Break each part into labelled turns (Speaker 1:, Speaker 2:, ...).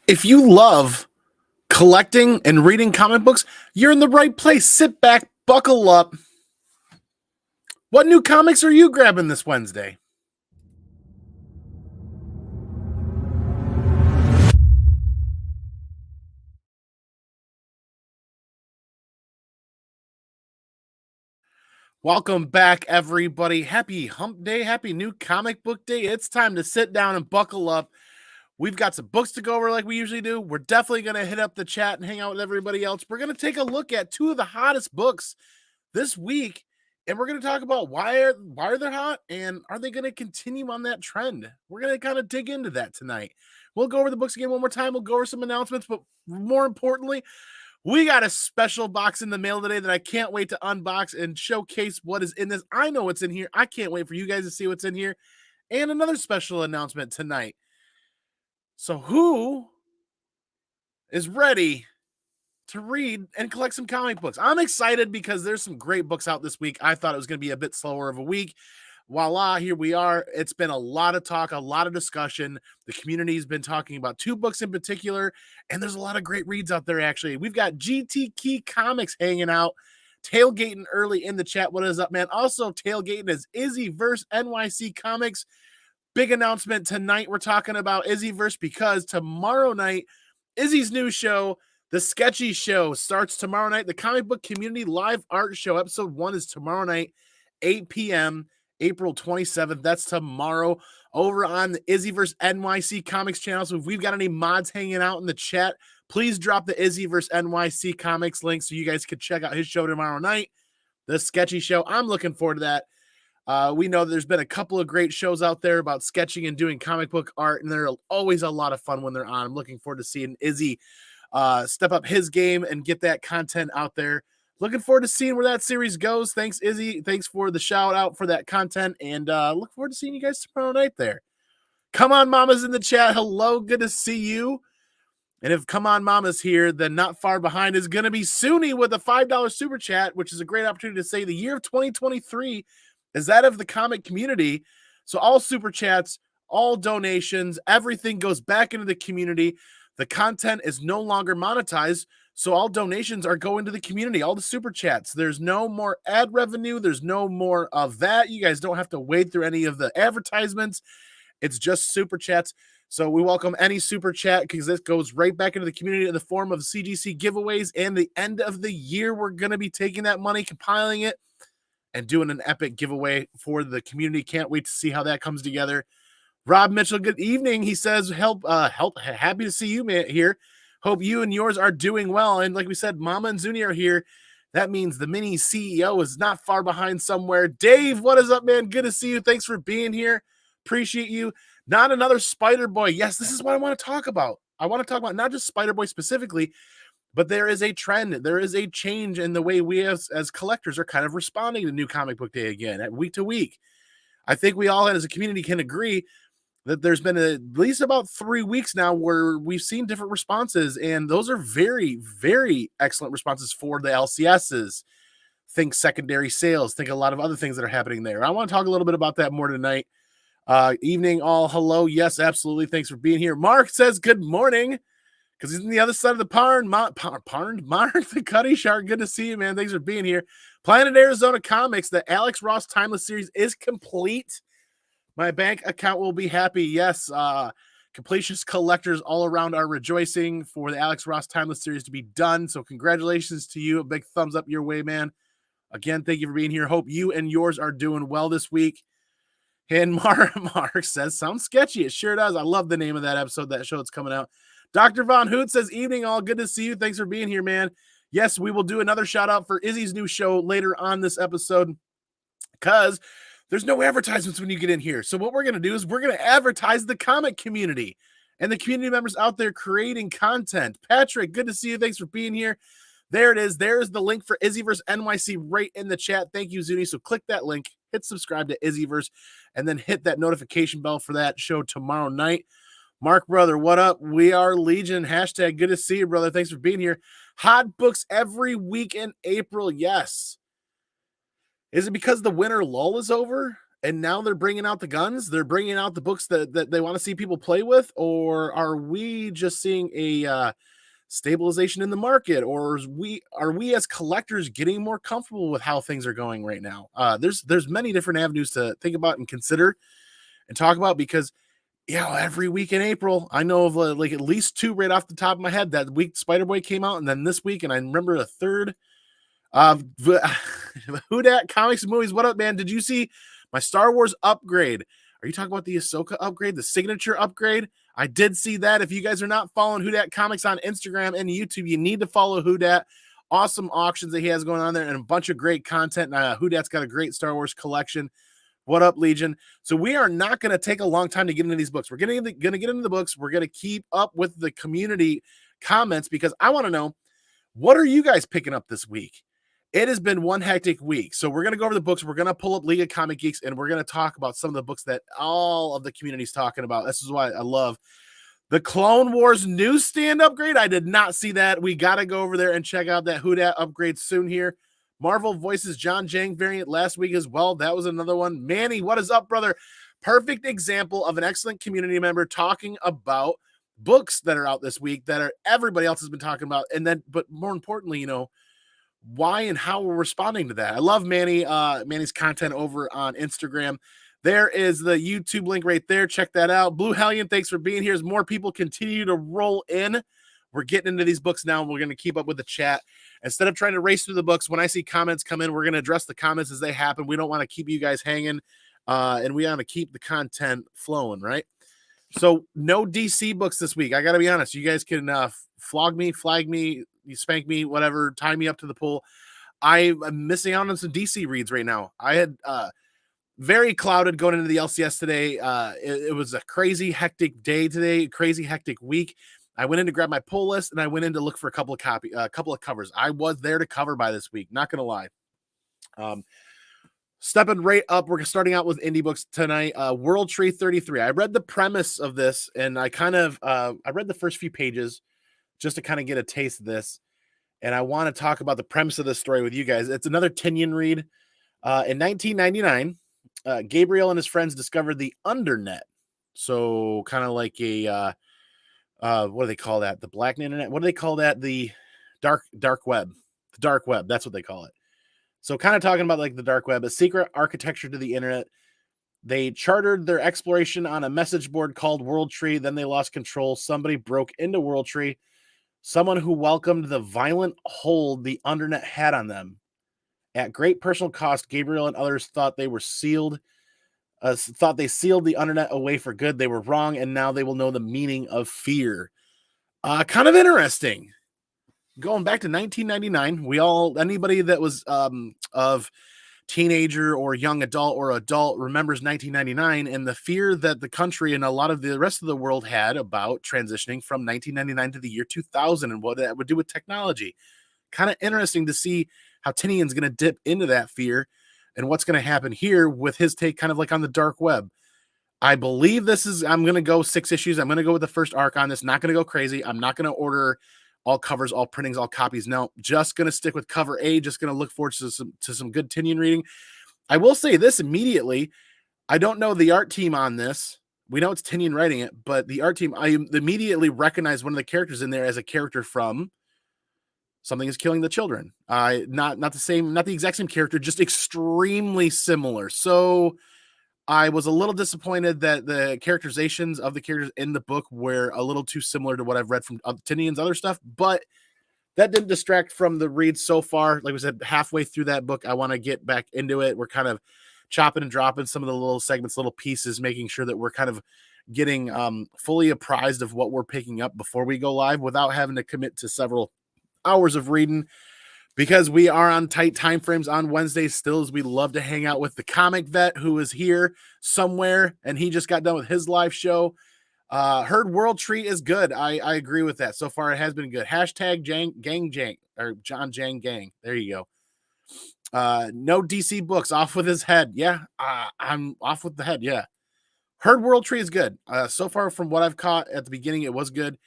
Speaker 1: If you love collecting and reading comic books, you're in the right place. Sit back, buckle up. What new comics are you grabbing this Wednesday? Welcome back, everybody. Happy hump day. Happy new comic book day. It's time to sit down and buckle up. We've got some books to go over like we usually do. We're definitely going to hit up the chat and hang out with everybody else. We're going to take a look at two of the hottest books this week, and we're going to talk about why are they hot and are they going to continue on that trend. We're going to kind of dig into that tonight. We'll go over the books again one more time. We'll go over some announcements, but more importantly, we got a special box in the mail today that I can't wait to unbox and showcase what is in this. I know what's in here. I can't wait for you guys to see what's in here. And another special announcement tonight. So who is ready to read and collect some comic books? I'm excited because there's some great books out this week. I thought it was going to be a bit slower of a week. Voila, here we are. It's been a lot of talk, a lot of discussion. The community's been talking about two books in particular, and there's a lot of great reads out there, actually. We've got GT Key Comics hanging out, tailgating early in the chat. What is up, man? Also tailgating is Izzyverse NYC Comics. Big announcement tonight. We're talking about Izzyverse because tomorrow night, Izzy's new show, The Sketchy Show, starts tomorrow night. The Comic Book Community Live Art Show, episode 1 is tomorrow night, 8 p.m., April 27th. That's tomorrow over on the Izzyverse NYC Comics channel. So if we've got any mods hanging out in the chat, please drop the Izzyverse NYC Comics link so you guys can check out his show tomorrow night, The Sketchy Show. I'm looking forward to that. We know there's been a couple of great shows out there about sketching and doing comic book art, and they're always a lot of fun when they're on. I'm looking forward to seeing Izzy step up his game and get that content out there. Looking forward to seeing where that series goes. Thanks, Izzy. Thanks for the shout out for that content, and look forward to seeing you guys tomorrow night there. Come on, Mama's in the chat. Hello, good to see you. And if Come On Mama's here, then not far behind is going to be Suni with a $5 super chat, which is a great opportunity to say the year of 2023 is that of the comic community. So all super chats, all donations, everything goes back into the community. The content is no longer monetized, so all donations are going to the community, all the super chats. There's no more ad revenue. There's no more of that. You guys don't have to wade through any of the advertisements. It's just super chats. So we welcome any super chat because this goes right back into the community in the form of CGC giveaways. And the end of the year, we're going to be taking that money, compiling it, and doing an epic giveaway for the community. Can't wait to see how that comes together. Rob Mitchell, good evening. He says, help, happy to see you, man, here. Hope you and yours are doing well. And like we said, Mama and Zuni are here. That means the mini CEO is not far behind somewhere. Dave, what is up, man? Good to see you. Thanks for being here. Appreciate you. Not another Spider Boy. Yes, this is what I want to talk about. I want to talk about not just Spider Boy specifically, but there is a trend. There is a change in the way we as collectors are kind of responding to New Comic Book Day again, at week to week. I think we all as a community can agree that there's been at least about 3 weeks now where we've seen different responses, and those are very, very excellent responses for the LCSs. Think secondary sales, think a lot of other things that are happening there. I want to talk a little bit about that more tonight. Evening all, hello. Yes, absolutely. Thanks for being here. Mark says good morning because he's on the other side of the pond. Mark the Cuddy Shark. Good to see you, man. Thanks for being here. Planet Arizona Comics, the Alex Ross Timeless series is complete. My bank account will be happy. Yes, completionist collectors all around are rejoicing for the Alex Ross Timeless series to be done. So congratulations to you. A big thumbs up your way, man. Again, thank you for being here. Hope you and yours are doing well this week. And Mark says, sounds sketchy. It sure does. I love the name of that episode, that show that's coming out. Dr. Von Hoot says, evening all. Good to see you. Thanks for being here, man. Yes, we will do another shout out for Izzy's new show later on this episode because there's no advertisements when you get in here. So what we're going to do is we're going to advertise the comic community and the community members out there creating content. Patrick, good to see you. Thanks for being here. There it is. There is the link for Izzyverse NYC right in the chat. Thank you, Zuni. So click that link, hit subscribe to Izzyverse, and then hit that notification bell for that show tomorrow night. Mark, brother, what up? We are Legion. Hashtag good to see you, brother. Thanks for being here. Hot books every week in April. Yes. Is it because the winter lull is over and now they're bringing out the guns, they're bringing out the books that they want to see people play with, or are we just seeing a stabilization in the market, or are we as collectors getting more comfortable with how things are going right now? There's many different avenues to think about and consider and talk about, because every week in April, I know of like at least two right off the top of my head. That week Spider-Boy came out, and then this week, and I remember a third. Who dat comics and movies? What up, man? Did you see my Star Wars upgrade? Are you talking about the Ahsoka upgrade, the signature upgrade? I did see that. If you guys are not following Who Dat Comics on Instagram and YouTube, you need to follow Who Dat. Awesome auctions that he has going on there, and a bunch of great content. Who Dat's got a great Star Wars collection. What up, Legion? So we are not going to take a long time to get into these books. We're going to get into the books. We're going to keep up with the community comments, because I want to know, what are you guys picking up this week? It has been one hectic week. So we're going to go over the books. We're going to pull up League of Comic Geeks, and we're going to talk about some of the books that all of the community is talking about. This is why I love the Clone Wars newsstand upgrade. I did not see that. We got to go over there and check out that Who Dat upgrade soon here. Marvel Voices John Jang variant last week as well. That was another one. Manny, what is up, brother? Perfect example of an excellent community member talking about books that are out this week that everybody else has been talking about. And then, but more importantly, why and how we're responding to that. I love Manny's content over on Instagram. There is the YouTube link right there. Check that out. Blue Hellion, thanks for being here. As more people continue to roll in, we're getting into these books now, and we're going to keep up with the chat. Instead of trying to race through the books, when I see comments come in, we're going to address the comments as they happen. We don't want to keep you guys hanging, and we want to keep the content flowing, right? So no DC books this week. I got to be honest. You guys can flog me, flag me, you spank me, whatever, tie me up to the pool. I'm missing out on some DC reads right now. I had very clouded going into the LCS today. It was a crazy hectic day today, crazy hectic week. I went in to grab my pull list, and I went in to look for a couple of covers. I was there to cover by this week, not gonna lie. Stepping right up, we're starting out with indie books tonight. World Tree 33. I read the premise of this, and I read the first few pages just to kind of get a taste of this. And I want to talk about the premise of this story with you guys. It's another Tinian read. In 1999, Gabriel and his friends discovered the Undernet. So kind of like a, what do they call that? The black internet? What do they call that? The dark web. The dark web. That's what they call it. So kind of talking about like the dark web, a secret architecture to the internet. They chartered their exploration on a message board called World Tree. Then they lost control. Somebody broke into World Tree. Someone who welcomed the violent hold the Undernet had on them. At great personal cost, Gabriel and others thought they sealed the Undernet away for good. They were wrong, and now they will know the meaning of fear. Kind of interesting. Going back to 1999, anybody that was of teenager or young adult or adult remembers 1999 and the fear that the country and a lot of the rest of the world had about transitioning from 1999 to the year 2000 and what that would do with technology. Kind of interesting to see how Tinian's going to dip into that fear and what's going to happen here with his take kind of like on the dark web. I believe I'm going to go 6 issues. I'm going to go with the first arc on this. Not going to go crazy. I'm not going to order all covers, all printings, all copies. No, just going to stick with cover A. Just going to look forward to some good Tinian reading. I will say this immediately. I don't know the art team on this. We know it's Tinian writing it, but the art team, I immediately recognize one of the characters in there as a character from Something is Killing the Children. Not the exact same character, just extremely similar. So I was a little disappointed that the characterizations of the characters in the book were a little too similar to what I've read from Tinian's other stuff, but that didn't distract from the read so far. Like I said, halfway through that book, I want to get back into it. We're kind of chopping and dropping some of the little segments, little pieces, making sure that we're kind of getting fully apprised of what we're picking up before we go live without having to commit to several hours of reading. Because we are on tight time frames on Wednesdays still, as we love to hang out with the comic vet who is here somewhere, and he just got done with his live show. Heard World Tree is good. I agree with that. So far, it has been good. Hashtag Gang or John Jang Gang. There you go. No DC books. Off with his head. Yeah, I'm off with the head. Yeah. Heard World Tree is good. So far, from what I've caught at the beginning, it was good.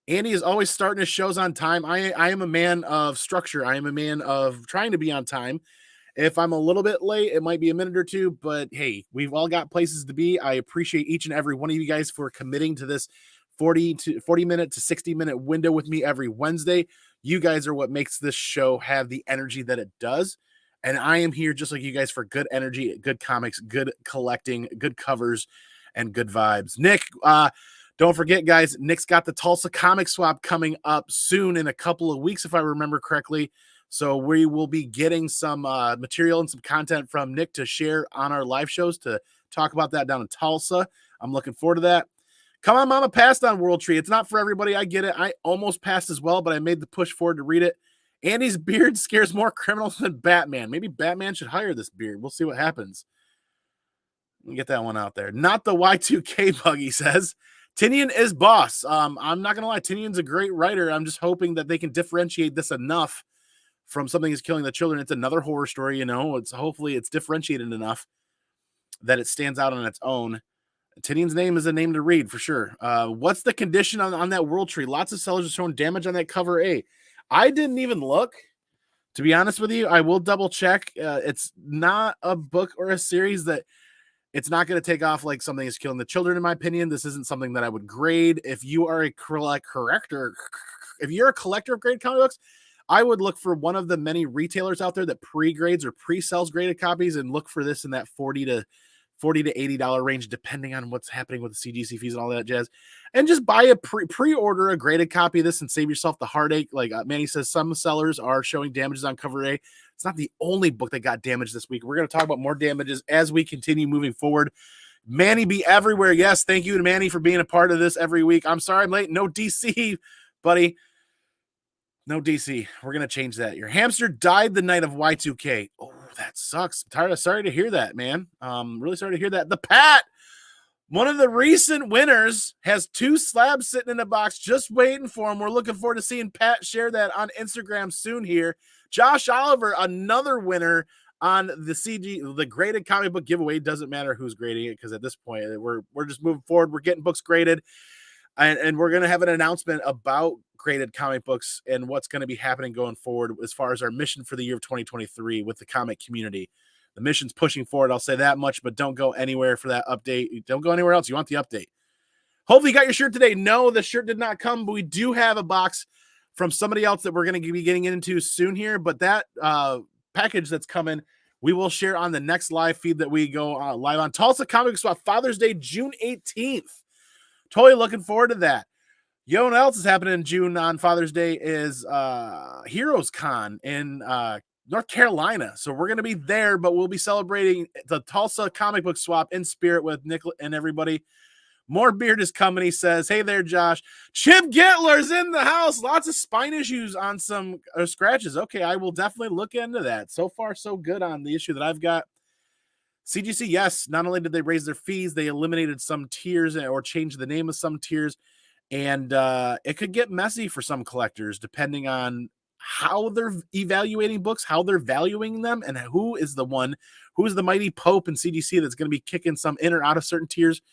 Speaker 1: Andy is always starting his shows on time. I am a man of structure. I am a man of trying to be on time. If I'm a little bit late, it might be a minute or two, but hey, we've all got places to be. I appreciate each and every one of you guys for committing to this 40 minute to 60-minute window with me every Wednesday. You guys are what makes this show have the energy that it does. And I am here just like you guys for good energy, good comics, good collecting, good covers, and good vibes. Nick, don't forget, guys, Nick's got the Tulsa comic swap coming up soon in a couple of weeks, if I remember correctly. So we will be getting some material and some content from Nick to share on our live shows to talk about that down in Tulsa. I'm looking forward to that. Come on, Mama passed on World Tree. It's not for everybody. I get it. I almost passed as well, but I made the push forward to read it. Andy's beard scares more criminals than Batman. Maybe Batman should hire this beard. We'll see what happens. Get that one out there. Not the Y2K bug, he says. Tinian is boss. I'm not going to lie. Tinian's a great writer. I'm just hoping that they can differentiate this enough from Something Is Killing the Children. It's another horror story, you know. Hopefully it's differentiated enough that it stands out on its own. Tinian's name is a name to read for sure. What's the condition on that World Tree? Lots of sellers are showing damage on that cover A. I didn't even look, to be honest with you. I will double check. It's not a book or a series that it's not going to take off like Something Is Killing the Children, in my opinion. This isn't something that I would grade. If you are a collector of graded comic books, I would look for one of the many retailers out there that pre-grades or pre-sells graded copies and look for this in that $40 to $80 range, depending on what's happening with the CGC fees and all that jazz. And just buy a pre-order a graded copy of this and save yourself the heartache. Like Manny says, some sellers are showing damages on cover A. It's not the only book that got damaged this week. We're going to talk about more damages as we continue moving forward. Manny be everywhere. Yes, thank you to Manny for being a part of this every week. I'm sorry I'm late. No DC, buddy. No DC. We're going to change that. Your hamster died the night of Y2K. Oh, that sucks. Sorry to hear that, man. Really sorry to hear that. The Pat, one of the recent winners, has 2 slabs sitting in a box just waiting for him. We're looking forward to seeing Pat share that on Instagram soon here. Josh Oliver, another winner on the graded comic book giveaway. Doesn't matter who's grading it because at this point, we're just moving forward. We're getting books graded. And we're going to have an announcement about graded comic books and what's going to be happening going forward as far as our mission for the year of 2023 with the comic community. The mission's pushing forward. I'll say that much, but don't go anywhere for that update. Don't go anywhere else. You want the update. Hopefully you got your shirt today. No, the shirt did not come, but we do have a box from somebody else that we're going to be getting into soon here. But that package that's coming, we will share on the next live feed that we go live on. Tulsa Comic Swap, Father's Day, June 18th. Totally looking forward to that. You know what else is happening in June on Father's Day is Heroes Con in North Carolina. So we're going to be there, but we'll be celebrating the Tulsa comic book swap in spirit with Nick and everybody. More beard is coming, he says. Hey there, Josh. Chip Gittler's in the house. Lots of spine issues on some scratches. Okay, I will definitely look into that. So far, so good on the issue that I've got. CGC, yes, not only did they raise their fees, they eliminated some tiers or changed the name of some tiers. And it could get messy for some collectors depending on how they're evaluating books, how they're valuing them, and who is the mighty Pope in CGC that's going to be kicking some in or out of certain tiers.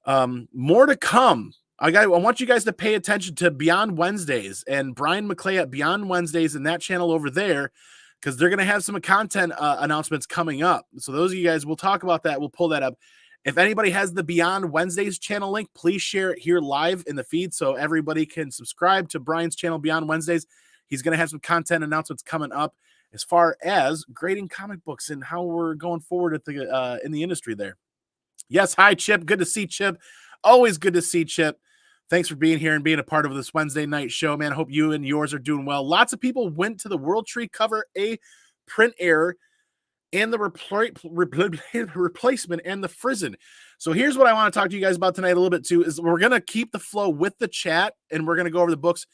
Speaker 1: More to come. I want you guys to pay attention to Beyond Wednesdays and Brian McClay at Beyond Wednesdays and that channel over there, because they're going to have some content announcements coming up. So those of you guys, we'll talk about that. We'll pull that up. If anybody has the Beyond Wednesdays channel link, please share it here live in the feed so everybody can subscribe to Brian's channel, Beyond Wednesdays. He's going to have some content announcements coming up as far as grading comic books and how we're going forward at the in the industry there. Yes, hi, Chip. Good to see Chip. Always good to see Chip. Thanks for being here and being a part of this Wednesday night show, man. I hope you and yours are doing well. Lots of people went to the World Tree cover A print error and the replacement and the frizzen. So here's what I want to talk to you guys about tonight a little bit too, is we're going to keep the flow with the chat and we're going to go over the books.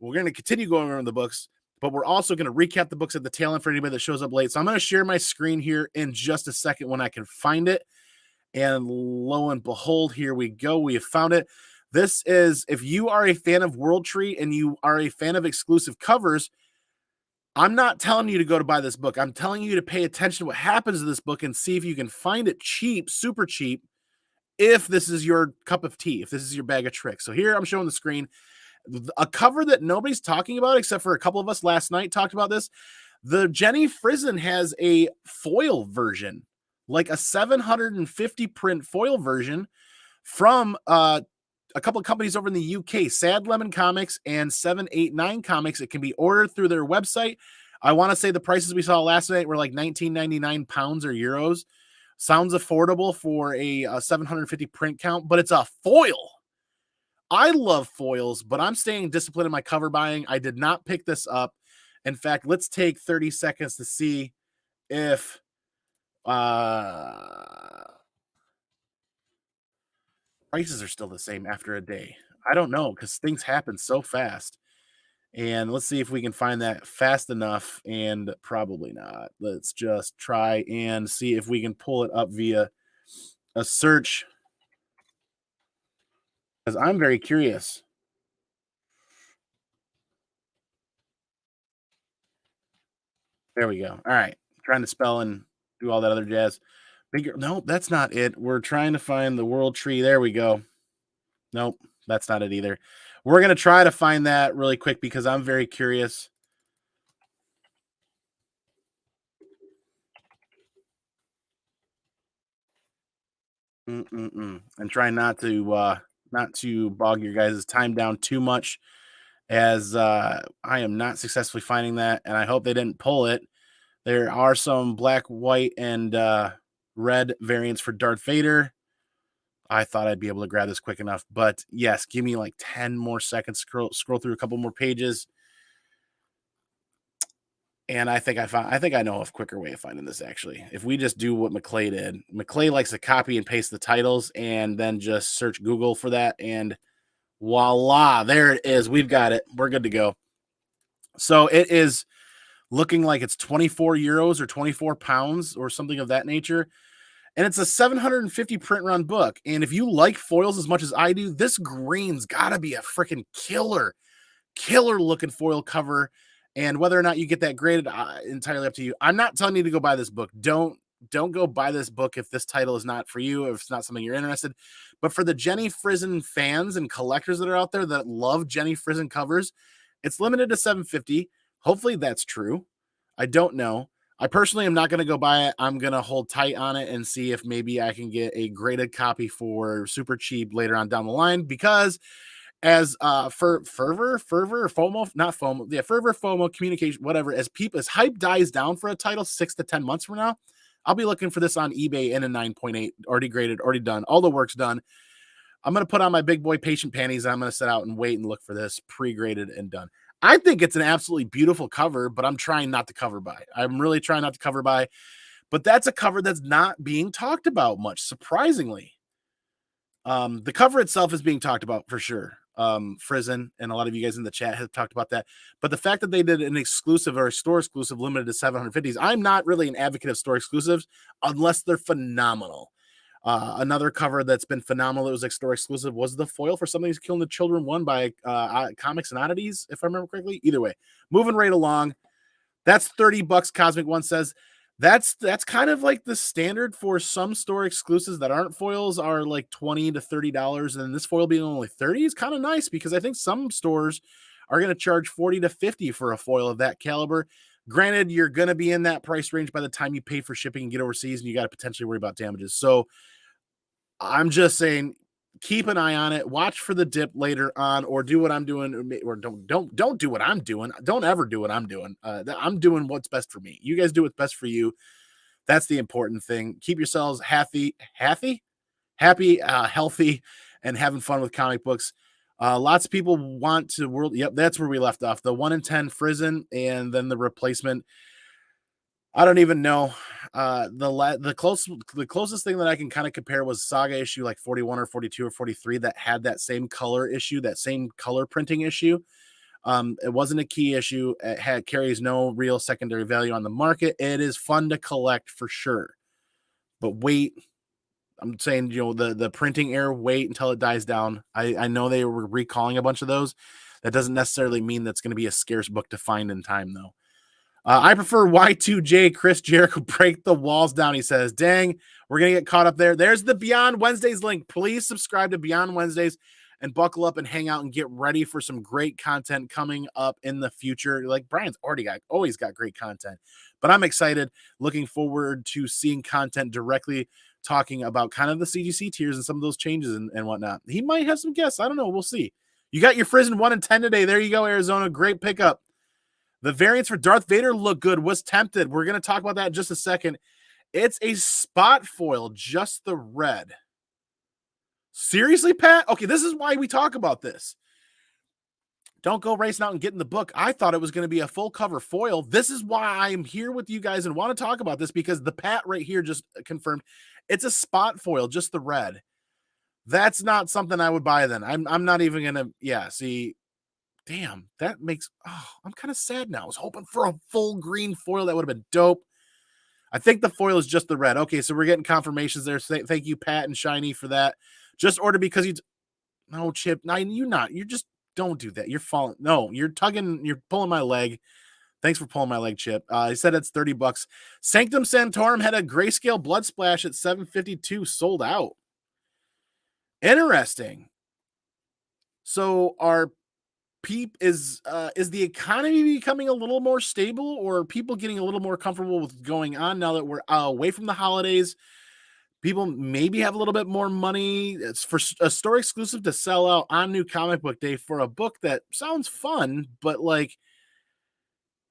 Speaker 1: We're going to continue going over the books, but we're also going to recap the books at the tail end for anybody that shows up late. So I'm going to share my screen here in just a second when I can find it. And lo and behold, here we go. We have found it. This is, if you are a fan of World Tree and you are a fan of exclusive covers, I'm not telling you to go to buy this book. I'm telling you to pay attention to what happens to this book and see if you can find it cheap, super cheap, if this is your cup of tea, if this is your bag of tricks. So here I'm showing the screen. A cover that nobody's talking about except for a couple of us last night talked about this. The Jenny Frison has a foil version, like a 750 print foil version from a couple of companies over in the UK, Sad Lemon Comics and 789 Comics. It can be ordered through their website. I want to say the prices we saw last night were like 19.99 pounds or euros. Sounds affordable for a 750 print count, but it's a foil. I love foils, but I'm staying disciplined in my cover buying. I did not pick this up. In fact, let's take 30 seconds to see if prices are still the same after a day. I don't know because things happen so fast. And let's see if we can find that fast enough, and probably not. Let's just try and see if we can pull it up via a search because I'm very curious. There we go. All right. Trying to spell and do all that other jazz. Bigger. Nope, that's not it. We're trying to find the world tree. There we go. Nope, that's not it either. We're going to try to find that really quick because I'm very curious. And try not to bog your guys' time down too much, as I am not successfully finding that, and I hope they didn't pull it. There are some black, white, and red variants for Darth Vader. I thought I'd be able to grab this quick enough, but yes, give me like 10 more seconds. Scroll through a couple more pages, and I think I know a quicker way of finding this. Actually, if we just do what McClay did, McClay likes to copy and paste the titles and then just search Google for that, and voila, there it is. We've got it. We're good to go. So it is looking like it's 24 euros or 24 pounds or something of that nature. And it's a 750 print run book. And if you like foils as much as I do, this green's got to be a freaking killer looking foil cover. And whether or not you get that graded, entirely up to you. I'm not telling you to go buy this book. Don't go buy this book if this title is not for you, if it's not something you're interested. But for the Jenny Frison fans and collectors that are out there that love Jenny Frison covers, it's limited to 750. Hopefully that's true. I don't know. I personally am not going to go buy it. I'm going to hold tight on it and see if maybe I can get a graded copy for super cheap later on down the line, because as fervor FOMO, not FOMO, yeah, fervor, FOMO, communication, whatever, as hype dies down for a title 6 to 10 months from now, I'll be looking for this on eBay in a 9.8, already graded, already done, all the work's done. I'm going to put on my big boy patient panties, and I'm going to sit out and wait and look for this pre-graded and done. I think it's an absolutely beautiful cover, but I'm trying not to cover by. I'm really trying not to cover by, but that's a cover that's not being talked about much, surprisingly. The cover itself is being talked about for sure. Frison and a lot of you guys in the chat have talked about that, but the fact that they did an exclusive or a store exclusive limited to 750s, I'm not really an advocate of store exclusives unless they're phenomenal. Another cover that's been phenomenal, it was like store exclusive, was the foil for Something's Killing the Children one by Comics and Oddities, if I remember correctly. Either way, moving right along, that's $30. Cosmic One says that's kind of like the standard for some store exclusives that aren't foils, are like $20 to $30, and this foil being only 30 is kind of nice, because I think some stores are going to charge 40 to 50 for a foil of that caliber. Granted, you're going to be in that price range by the time you pay for shipping and get overseas, and you got to potentially worry about damages. So I'm just saying, keep an eye on it. Watch for the dip later on, or do what I'm doing, or don't do what I'm doing. Don't ever do what I'm doing. I'm doing what's best for me. You guys do what's best for you. That's the important thing. Keep yourselves happy, healthy, and having fun with comic books. Lots of people want to world. Yep, that's where we left off. The 1 in 10 Frison, and then the replacement. I don't even know. The closest thing that I can kind of compare was Saga issue like 41 or 42 or 43 that had that same color issue, that same color printing issue. It wasn't a key issue. It carries no real secondary value on the market. It is fun to collect for sure, but wait. I'm saying, the printing error, wait until it dies down. I know they were recalling a bunch of those. That doesn't necessarily mean that's going to be a scarce book to find in time, though. I prefer Y2J. Chris Jericho break the walls down. He says, dang, we're going to get caught up there. There's the Beyond Wednesdays link. Please subscribe to Beyond Wednesdays and buckle up and hang out and get ready for some great content coming up in the future. Like Brian's always got great content, but I'm excited, looking forward to seeing content directly talking about kind of the CGC tiers and some of those changes and whatnot. He might have some guests. I don't know. We'll see. You got your Frizzen 1 and 10 today. There you go, Arizona. Great pickup. The variants for Darth Vader look good. Was tempted. We're going to talk about that in just a second. It's a spot foil, just the red. Seriously, Pat? Okay, this is why we talk about this. Don't go racing out and getting the book. I thought it was going to be a full cover foil. This is why I'm here with you guys and want to talk about this, because the Pat right here just confirmed it's a spot foil, just the red. That's not something I would buy then. I'm not even going to, see, damn, that makes, I'm kind of sad now. I was hoping for a full green foil. That would have been dope. I think the foil is just the red. Okay, so we're getting confirmations there. Thank you, Pat and Shiny, for that. Just order because no, Chip, you just don't do that. You're falling. No, you're pulling my leg. Thanks for pulling my leg, Chip. He said it's $30. Sanctum Sanctorum had a grayscale blood splash at 752, sold out. Interesting. So our is the economy becoming a little more stable, or are people getting a little more comfortable with going on now that we're away from the holidays? People maybe have a little bit more money. It's for a store exclusive to sell out on New Comic Book Day for a book that sounds fun, but like,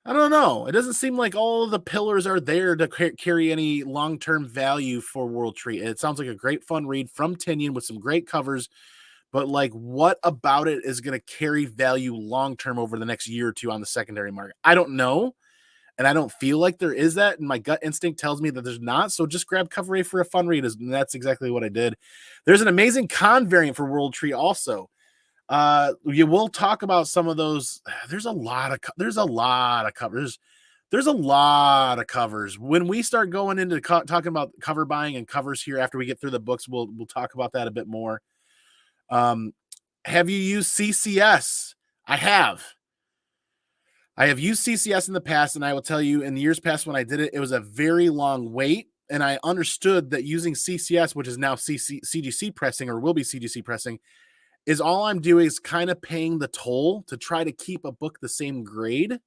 Speaker 1: I don't know. It doesn't seem like all of the pillars are there to carry any long-term value for World Tree. It sounds like a great fun read from Tinian with some great covers, but like, what about it is going to carry value long-term over the next year or two on the secondary market? I don't know. And I don't feel like there is that. And my gut instinct tells me that there's not. So just grab cover A for a fun read. And that's exactly what I did. There's an amazing con variant for World Tree also. You will talk about some of those. There's a lot of covers. There's a lot of covers. When we start going into talking about cover buying and covers here after we get through the books, we'll talk about that a bit more. Have you used CCS? I have. I have used CCS in the past, and I will tell you, in the years past when I did it, it was a very long wait, and I understood that using CCS, which is now CGC pressing, or will be CGC pressing, is all I'm doing is kind of paying the toll to try to keep a book the same grade.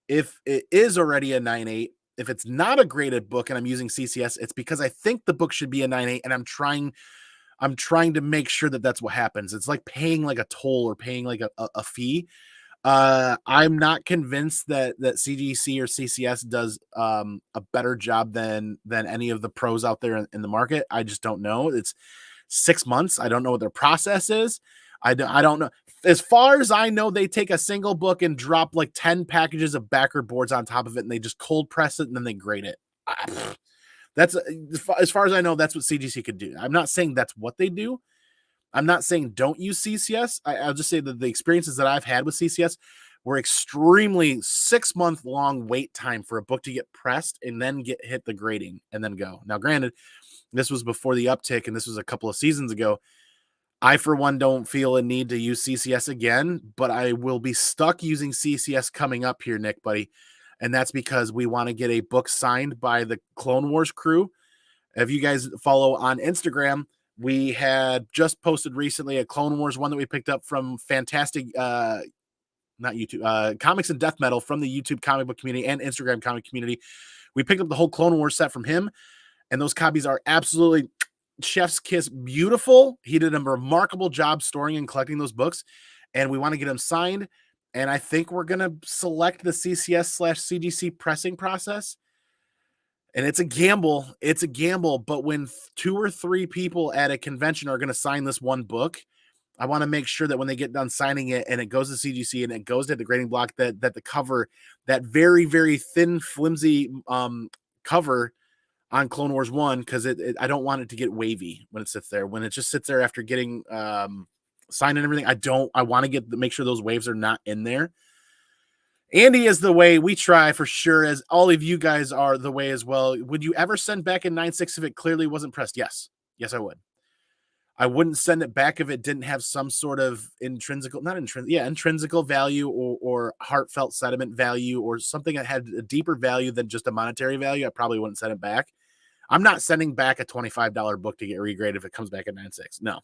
Speaker 1: If it is already a 9.8, if it's not a graded book and I'm using CCS, it's because I think the book should be a 9.8, and I'm trying to make sure that that's what happens. It's like paying like a toll or paying like a fee. I'm not convinced that CGC or CCS does a better job than any of the pros out there in the market. I just don't know. It's 6 months. I don't know what their process is. I don't know. As far as I know, they take a single book and drop like 10 packages of backer boards on top of it, and they just cold press it and then they grade it. That's, as far as I know, that's what CGC could do. I'm not saying that's what they do. I'm not saying don't use CCS. I'll just say that the experiences that I've had with CCS were extremely 6-month long wait time for a book to get pressed and then hit the grading and then go. Now, granted, this was before the uptick and this was a couple of seasons ago. I, for one, don't feel a need to use CCS again, but I will be stuck using CCS coming up here, Nick, buddy. And that's because we want to get a book signed by the Clone Wars crew. If you guys follow on Instagram, we had just posted recently a Clone Wars one that we picked up from fantastic, not YouTube, Comics and Death Metal, from the YouTube comic book community and Instagram comic community. We picked up the whole Clone Wars set from him, and those copies are absolutely chef's kiss beautiful. He did a remarkable job storing and collecting those books, and we want to get them signed. And I think we're going to select the CCS/CGC pressing process. And it's a gamble. It's a gamble. But when 2 or 3 people at a convention are going to sign this one book, I want to make sure that when they get done signing it and it goes to CGC and it goes to the grading block, that the cover, that very, very thin, flimsy cover on Clone Wars 1, because I don't want it to get wavy when it sits there. When it just sits there after getting signed and everything, I want to make sure those waves are not in there. Andy is the way. We try for sure, as all of you guys are the way as well. Would you ever send back a 9.6 if it clearly wasn't pressed? Yes. Yes, I would. I wouldn't send it back if it didn't have some sort of intrinsical value or heartfelt sentiment value or something that had a deeper value than just a monetary value. I probably wouldn't send it back. I'm not sending back a $25 book to get regraded if it comes back at 9.6. No.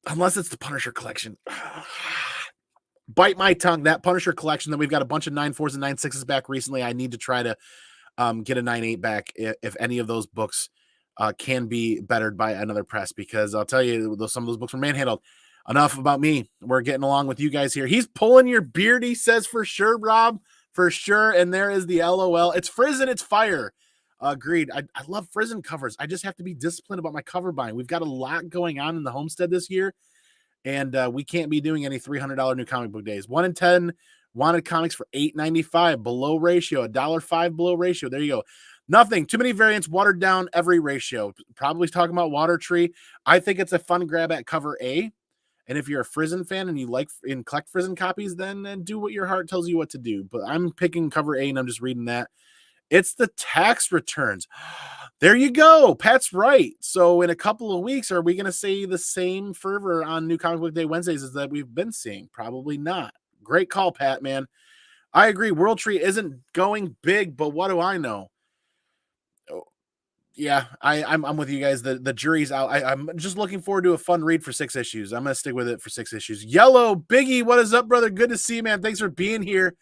Speaker 1: unless it's the Punisher collection. Bite my tongue. That Punisher collection that we've got a bunch of 9.4s and 9.6s back recently. I need to try to get a 9.8 back if any of those books can be bettered by another press, because I'll tell you, some of those books were manhandled. Enough about me. We're getting along with you guys here. He's pulling your beard, he says, for sure, Rob, for sure. And there is the LOL. It's Frizzin', it's fire. Agreed. I love Frizzin' covers. I just have to be disciplined about my cover buying. We've got a lot going on in the homestead this year, and we can't be doing any $300 new comic book days. 1 in 10 wanted comics for $8.95 below ratio, $1.05 below ratio. There you go. Nothing. Too many variants, watered down every ratio. Probably talking about Water Tree. I think it's a fun grab at cover A. And if you're a Frizzin fan and you like and collect Frizzin copies, then do what your heart tells you what to do. But I'm picking cover A and I'm just reading that. It's the tax returns. There you go. Pat's right. So in a couple of weeks, are we going to see the same fervor on New Comic Book Day Wednesdays as that we've been seeing? Probably not. Great call, Pat, man. I agree. World Tree isn't going big, but what do I know? Yeah, I'm with you guys. The jury's out. I'm just looking forward to a fun read for 6 issues. I'm gonna stick with it for 6 issues. Yellow Biggie, what is up, brother? Good to see you, man. Thanks for being here.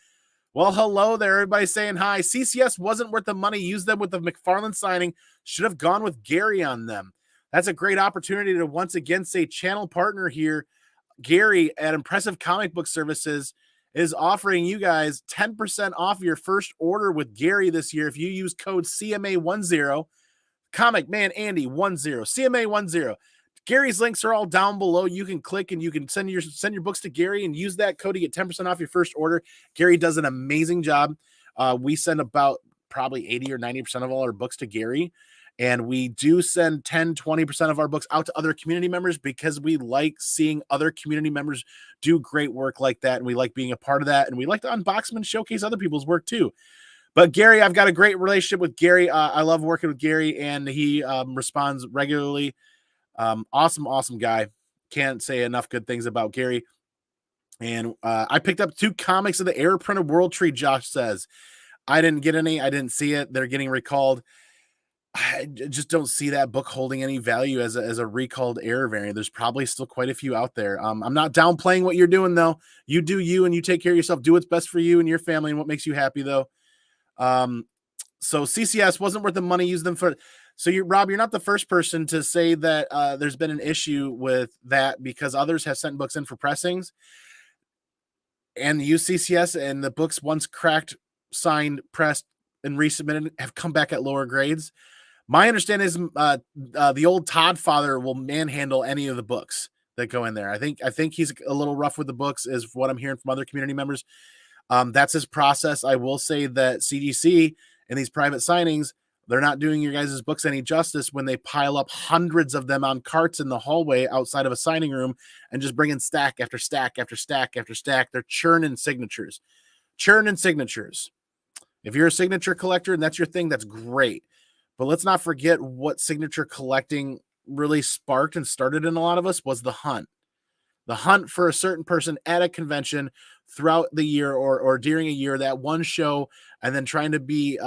Speaker 1: Well, hello there. Everybody's saying hi. CCS wasn't worth the money. Use them with the McFarlane signing. Should have gone with Gary on them. That's a great opportunity to once again say channel partner here. Gary at Impressive Comic Book Services is offering you guys 10% off your first order with Gary this year if you use code CMA10. Comic Man Andy 10, CMA 10. Gary's links are all down below. You can click and you can send your books to Gary and use that code to get 10% off your first order. Gary does an amazing job. We send about probably 80 or 90% of all our books to Gary, and we do send 10, 20% of our books out to other community members because we like seeing other community members do great work like that, and we like being a part of that, and we like to unbox them and showcase other people's work too. But Gary, I've got a great relationship with Gary. I love working with Gary, and he responds regularly. Awesome guy. Can't say enough good things about Gary. And I picked up 2 comics of the Air Printed World Tree, Josh says. I didn't get any. I didn't see it. They're getting recalled. I just don't see that book holding any value as a recalled Air variant. There's probably still quite a few out there. I'm not downplaying what you're doing, though. You do you, and you take care of yourself. Do what's best for you and your family and what makes you happy, though. So CCS wasn't worth the money. Use them for. So Rob, you're not the first person to say that there's been an issue with that, because others have sent books in for pressings, and the UCCS and the books once cracked, signed, pressed, and resubmitted have come back at lower grades. My understanding is the old Todd father will manhandle any of the books that go in there. I think he's a little rough with the books, is what I'm hearing from other community members. That's his process. I will say that CGC and these private signings, they're not doing your guys' books any justice when they pile up hundreds of them on carts in the hallway outside of a signing room and just bring in stack after stack after stack after stack. They're churning signatures. If you're a signature collector and that's your thing, that's great. But let's not forget what signature collecting really sparked and started in a lot of us was the hunt. The hunt for a certain person at a convention throughout the year or during a year, that one show, and then trying to be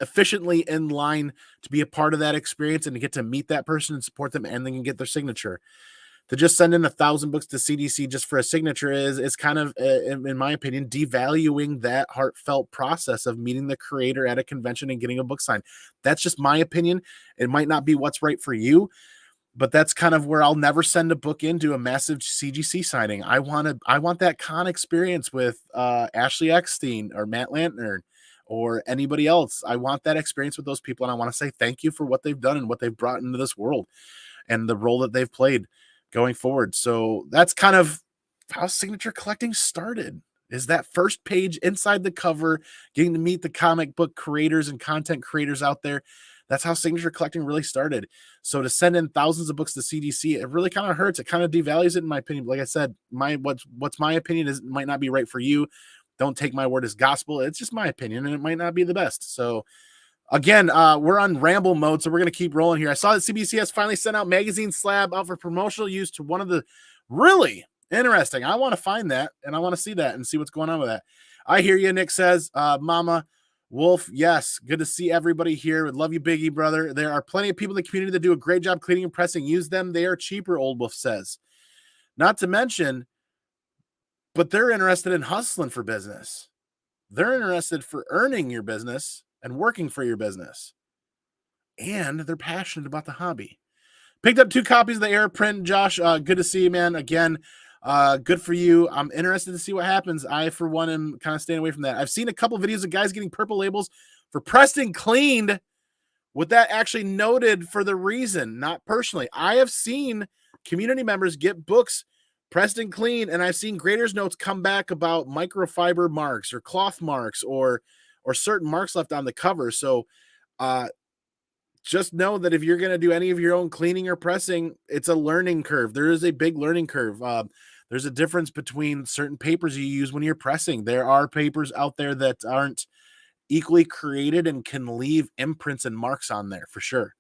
Speaker 1: efficiently in line to be a part of that experience and to get to meet that person and support them, and then get their signature. To just send in 1,000 books to CDC just for a signature is kind of, in my opinion, devaluing that heartfelt process of meeting the creator at a convention and getting a book signed. That's just my opinion. It might not be what's right for you, but that's kind of where I'll never send a book into a massive CGC signing. I want that con experience with Ashley Eckstein or Matt Lantner or anybody else. I want that experience with those people, and I want to say thank you for what they've done and what they've brought into this world and the role that they've played going forward. So that's kind of how signature collecting started, is that first page inside the cover, getting to meet the comic book creators and content creators out there. That's how signature collecting really started. So to send in thousands of books to CDC, it really kind of hurts. It kind of devalues it, in my opinion. Like I said, what's my opinion is might not be right for you. Don't take my word as gospel. It's just my opinion, and it might not be the best. So again, we're on ramble mode, so we're going to keep rolling here. I saw that CBCS finally sent out magazine slab out for promotional use to one of the really interesting. I want to find that, and I want to see that and see what's going on with that. I hear you, Nick says. Mama Wolf, yes, good to see everybody here. Love you, Biggie, brother. There are plenty of people in the community that do a great job cleaning and pressing. Use them. They are cheaper, Old Wolf says. Not to mention, but they're interested in hustling for business. They're interested for earning your business and working for your business. And they're passionate about the hobby. Picked up 2 copies of the Air print, Josh. Good to see you, man. Again, good for you. I'm interested to see what happens. I, for one, am kind of staying away from that. I've seen a couple videos of guys getting purple labels for pressed and cleaned with that actually noted for the reason, not personally. I have seen community members get books pressed and clean, and I've seen graders notes come back about microfiber marks or cloth marks or certain marks left on the cover. So just know that if you're going to do any of your own cleaning or pressing, it's a learning curve. There is a big learning curve. There's a difference between certain papers you use when you're pressing. There are papers out there that aren't equally created and can leave imprints and marks on there for sure.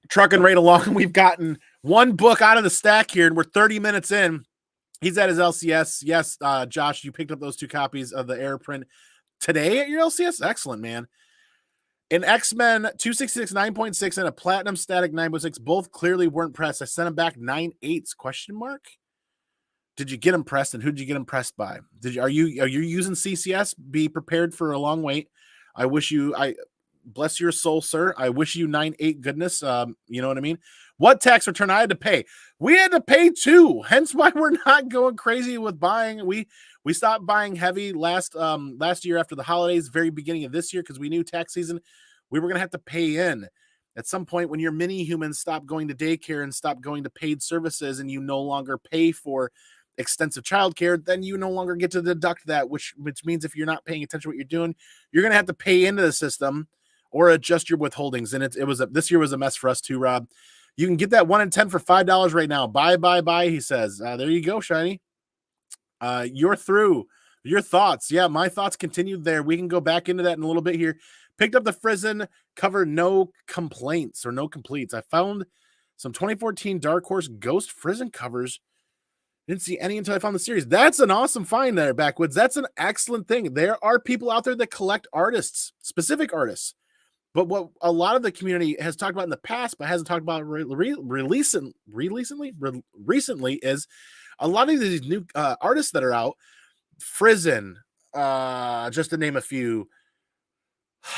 Speaker 1: Trucking right along. We've gotten one book out of the stack here, and we're 30 minutes in. He's at his LCS. Yes, Josh, you picked up those 2 copies of the Air print today at your LCS? Excellent, man. An X-Men 266 9.6 and a Platinum Static 9.6 both clearly weren't pressed. I sent them back 9/8 question mark. Did you get them pressed, and who did you get them pressed by? Are you using CCS? Be prepared for a long wait. I wish you, bless your soul, sir. I wish you 9/8 goodness. You know what I mean? What tax return I had to pay? We had to pay 2. Hence why we're not going crazy with buying. We stopped buying heavy last year after the holidays, very beginning of this year, because we knew tax season we were going to have to pay in. At some point, when your mini humans stop going to daycare and stop going to paid services, and you no longer pay for extensive childcare, then you no longer get to deduct that, which means if you're not paying attention to what you're doing, you're going to have to pay into the system or adjust your withholdings. And this year was a mess for us too, Rob. You can get that 1 in 10 for $5 right now. Buy, he says. There you go, Shiny. You're through. Your thoughts. Yeah, my thoughts continued there. We can go back into that in a little bit here. Picked up the Frizen cover, no complaints or no completes. I found some 2014 Dark Horse Ghost Frizen covers. Didn't see any until I found the series. That's an awesome find there, Backwoods. That's an excellent thing. There are people out there that collect artists, specific artists. But what a lot of the community has talked about in the past, but hasn't talked about recently, is a lot of these new artists that are out. Frizen, just to name a few.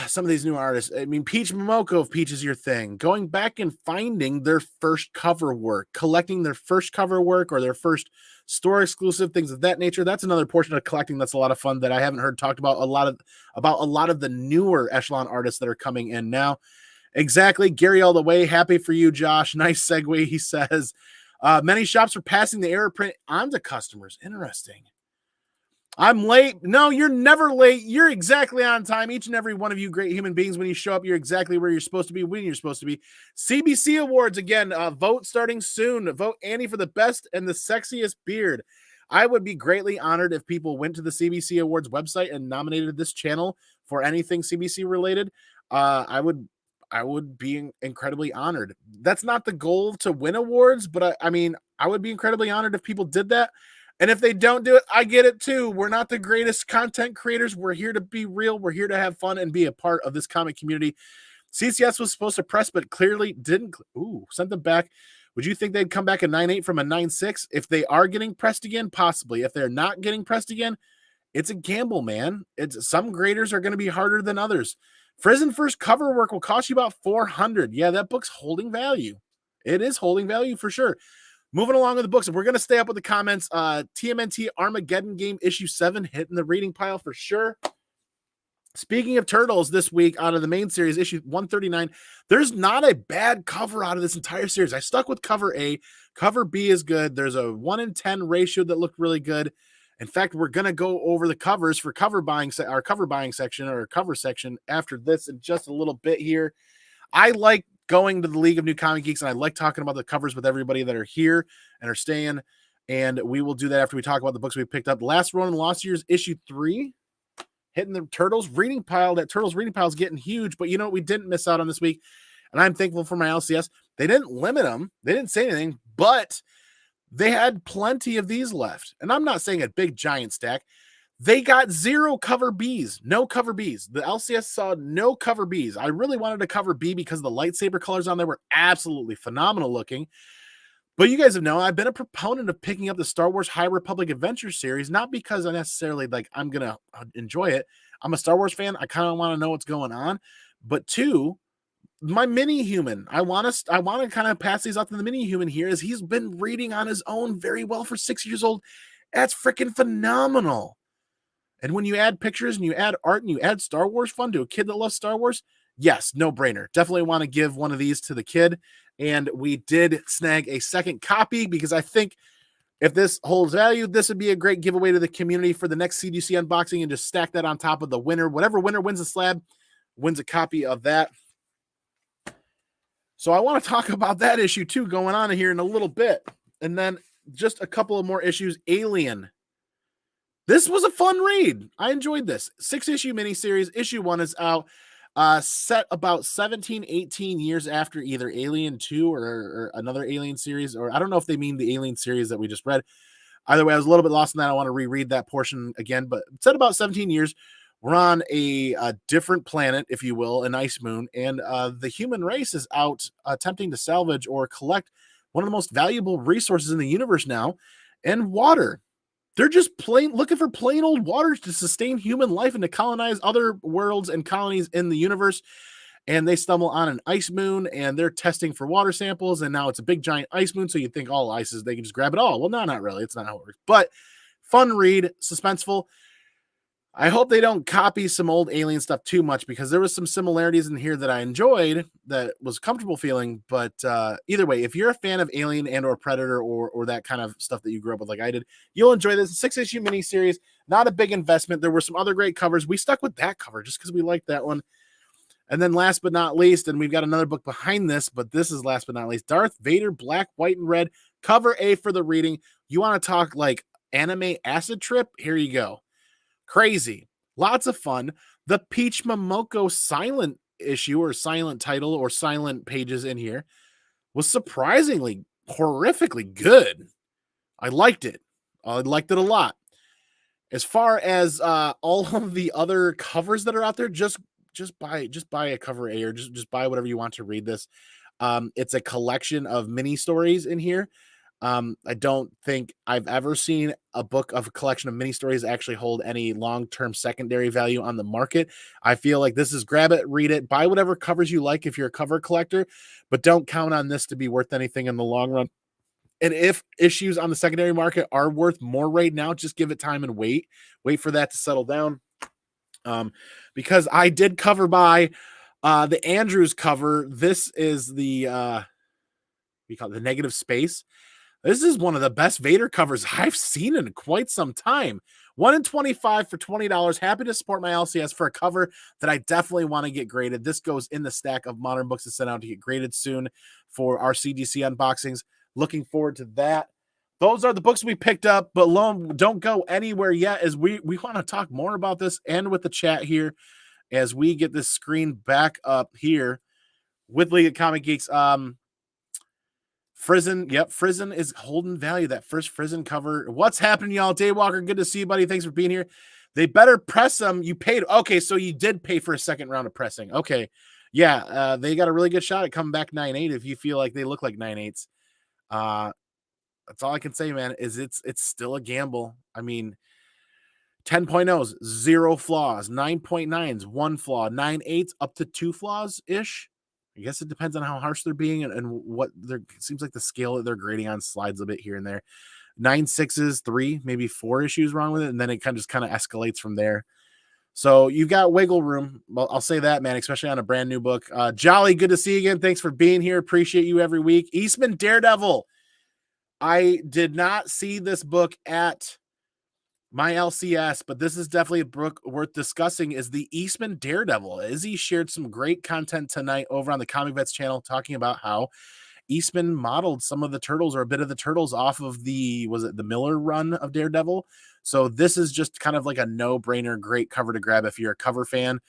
Speaker 1: Some of these new artists. I mean, Peach Momoko, if Peach is your thing, going back and finding their first cover work, collecting their first cover work or their first store exclusive, things of that nature. That's another portion of collecting that's a lot of fun that I haven't heard talked about a lot of the newer echelon artists that are coming in now. Exactly. Gary all the way. Happy for you, Josh. Nice segue, he says. Many shops are passing the error print on to customers. Interesting. I'm late. No, you're never late. You're exactly on time. Each and every one of you great human beings, when you show up, you're exactly where you're supposed to be, when you're supposed to be. CBC Awards, again, vote starting soon. Vote Annie for the best and the sexiest beard. I would be greatly honored if people went to the CBC Awards website and nominated this channel for anything CBC related. I would be incredibly honored. That's not the goal to win awards, but I mean, I would be incredibly honored if people did that. And if they don't do it, I get it too. We're not the greatest content creators. We're here to be real. We're here to have fun and be a part of this comic community. CCS was supposed to press, but clearly didn't. Ooh, sent them back. Would you think they'd come back a 9.8 from a 9.6? If they are getting pressed again, possibly. If they're not getting pressed again, it's a gamble, man. Some graders are going to be harder than others. Frizen first cover work will cost you about $400. Yeah, that book's holding value. It is holding value for sure. Moving along with the books, we're going to stay up with the comments. TMNT Armageddon Game issue 7 hitting the reading pile for sure. Speaking of turtles, this week out of the main series, issue 139, there's not a bad cover out of this entire series. I stuck with cover A. Cover B is good. There's a 1 in 10 ratio that looked really good. In fact, we're going to go over the covers for our cover buying section or cover section after this in just a little bit here. I like going to the League of New Comic Geeks, and I like talking about the covers with everybody that are here and are staying, and we will do that after we talk about the books we picked up. Last Ronin Lost Years, issue 3, hitting the Turtles reading pile. That Turtles reading pile is getting huge, but you know what we didn't miss out on this week, and I'm thankful for my LCS. They didn't limit them. They didn't say anything, but they had plenty of these left, and I'm not saying a big giant stack. They got 0 cover Bs, no cover Bs. The LCS saw no cover Bs. I really wanted a cover B because the lightsaber colors on there were absolutely phenomenal looking. But you guys have known I've been a proponent of picking up the Star Wars High Republic Adventure series, not because I necessarily like I'm gonna enjoy it. I'm a Star Wars fan. I kind of want to know what's going on. But two, my mini human, I want to kind of pass these out to the mini human here, as he's been reading on his own very well for 6 years old. That's freaking phenomenal. And when you add pictures and you add art and you add Star Wars fun to a kid that loves Star Wars, yes, no brainer. Definitely want to give one of these to the kid. And we did snag a second copy because I think if this holds value, this would be a great giveaway to the community for the next CDC unboxing, and just stack that on top of the winner. Whatever winner wins a slab wins a copy of that. So I want to talk about that issue too going on here in a little bit. And then just a couple of more issues. Alien. This was a fun read. I enjoyed this. 6-issue miniseries. Issue 1 is out. Set about 17, 18 years after either Alien 2 or another Alien series, or I don't know if they mean the Alien series that we just read. Either way, I was a little bit lost in that. I want to reread that portion again, but set about 17 years. We're on a different planet, if you will, an ice moon, and the human race is out attempting to salvage or collect one of the most valuable resources in the universe now, and water. They're just looking for plain old waters to sustain human life and to colonize other worlds and colonies in the universe. And they stumble on an ice moon, and they're testing for water samples. And now it's a big giant ice moon. So you think all ice is, they can just grab it all. Well, no, not really. It's not how it works. But fun read, suspenseful. I hope they don't copy some old Alien stuff too much, because there was some similarities in here that I enjoyed, that was comfortable feeling. But either way, if you're a fan of Alien and or Predator or that kind of stuff that you grew up with like I did, you'll enjoy this 6-issue miniseries. Not a big investment. There were some other great covers. We stuck with that cover just because we liked that one. And then last but not least, and we've got another book behind this, but this is last but not least, Darth Vader, Black, White, and Red, cover A for the reading. You want to talk like anime acid trip? Here you go. Crazy. Lots of fun. The Peach Momoko silent issue, or silent title, or silent pages in here was surprisingly horrifically good. I liked it. I liked it a lot. As far as all of the other covers that are out there, just buy a cover A, or just buy whatever you want to read this. It's a collection of mini stories in here. I don't think I've ever seen a book of a collection of mini stories actually hold any long-term secondary value on the market. I feel like this is grab it, read it, buy whatever covers you like if you're a cover collector, but don't count on this to be worth anything in the long run. And if issues on the secondary market are worth more right now, just give it time and wait for that to settle down. Because I did cover by the Andrews cover. This is the we call it the Negative Space. This is one of the best Vader covers I've seen in quite some time. 1 in 25 for $20. Happy to support my LCS for a cover that I definitely want to get graded. This goes in the stack of modern books to send out to get graded soon for our CGC unboxings. Looking forward to that. Those are the books we picked up, but don't go anywhere yet, as we want to talk more about this and with the chat here as we get this screen back up here with League of Comic Geeks. Frizen, yep, Frizen is holding value. That first Frizen cover. What's happening, y'all? Daywalker, good to see you, buddy. Thanks for being here. They better press them. You paid. Okay, so you did pay for a second round of pressing. Okay. Yeah, they got a really good shot at coming back 9.8 if you feel like they look like 9.8s. That's all I can say, man, is it's still a gamble. I mean, 10.0s, 0 flaws. 9.9s, 1 flaw. 9.8s, up to 2 flaws-ish. I guess it depends on how harsh they're being and what it seems like the scale that they're grading on slides a bit here and there. 9.6s, 3, maybe 4 issues wrong with it, and then it kind of escalates from there. So you've got wiggle room. Well, I'll say that, man, especially on a brand new book. Jolly, good to see you again. Thanks for being here. Appreciate you every week. Eastman Daredevil. I did not see this book at my LCS, but this is definitely a book worth discussing, is the Eastman Daredevil. Izzy shared some great content tonight over on the Comic Vets channel talking about how Eastman modeled some of the Turtles, or a bit of the Turtles, off of the Miller run of Daredevil. So this is just kind of like a no-brainer, great cover to grab if you're a cover fan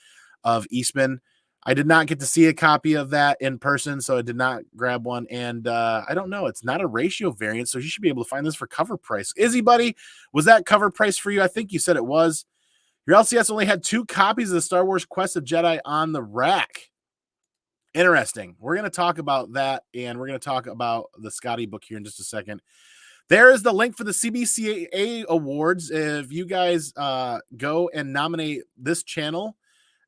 Speaker 1: of Eastman. I did not get to see a copy of that in person, so I did not grab one. And I don't know. It's not a ratio variant, so you should be able to find this for cover price. Izzy, buddy, was that cover price for you? I think you said it was. Your LCS only had 2 copies of the Star Wars Quest of Jedi on the rack. Interesting. We're going to talk about that, and we're going to talk about the Scotty book here in just a second. There is the link for the CBCA awards. If you guys go and nominate this channel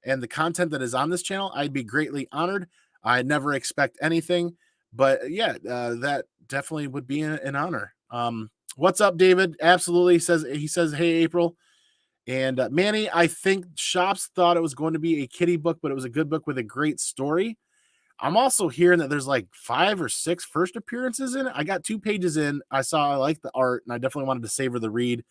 Speaker 1: and the content that is on this channel, I'd be greatly honored. I never expect anything, but yeah, that definitely would be an honor. What's up, David? Absolutely. He says, hey, April. And Manny, I think shops thought it was going to be a kiddie book, but it was a good book with a great story. I'm also hearing that there's like 5 or 6 first appearances in it. I got 2 pages in. I like the art, and I definitely wanted to savor the read.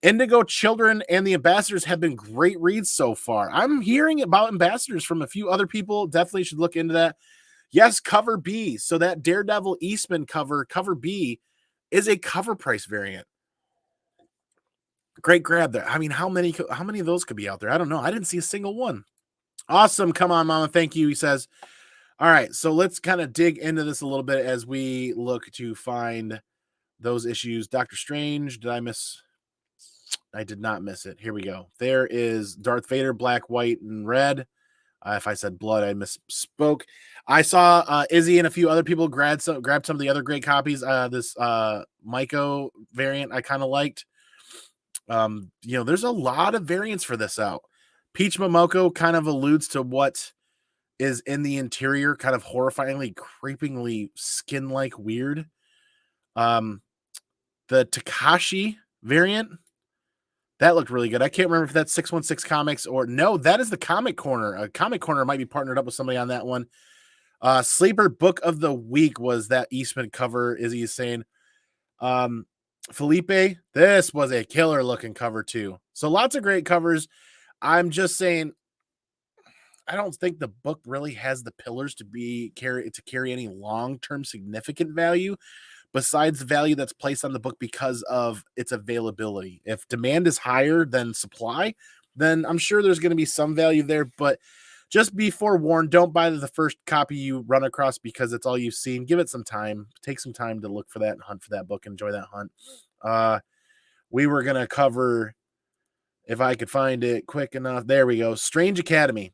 Speaker 1: Indigo Children and the Ambassadors have been great reads so far. I'm hearing about Ambassadors from a few other people. Definitely should look into that. Yes, cover B. So that Daredevil Eastman cover B, is a cover price variant. Great grab there. I mean, how many of those could be out there? I don't know. I didn't see a single one. Awesome. Come on, Mama. Thank you. He says. All right, so let's kind of dig into this a little bit as we look to find those issues. Doctor Strange, did I miss? I did not miss it. Here we go. There is Darth Vader, black, white, and red. If I said blood, I misspoke. I saw Izzy and a few other people grabbed some of the other great copies. This Myco variant I kind of liked. There's a lot of variants for this out. Peach Momoko kind of alludes to what is in the interior, kind of horrifyingly, creepingly skin-like weird. The Takashi variant, that looked really good. I can't remember if that's 616 Comics or no, that is the Comic Corner. Comic Corner might be partnered up with somebody on that one. Sleeper Book of the Week was that Eastman cover, Izzy is saying. Felipe, this was a killer looking cover too. So lots of great covers. I'm just saying, I don't think the book really has the pillars to carry any long-term significant value besides the value that's placed on the book because of its availability. If demand is higher than supply, then I'm sure there's going to be some value there, but just be forewarned, don't buy the first copy you run across because it's all you've seen. Give it some time. Take some time to look for that and hunt for that book. Enjoy that hunt. We were going to cover, if I could find it quick enough. There we go. Strange Academy.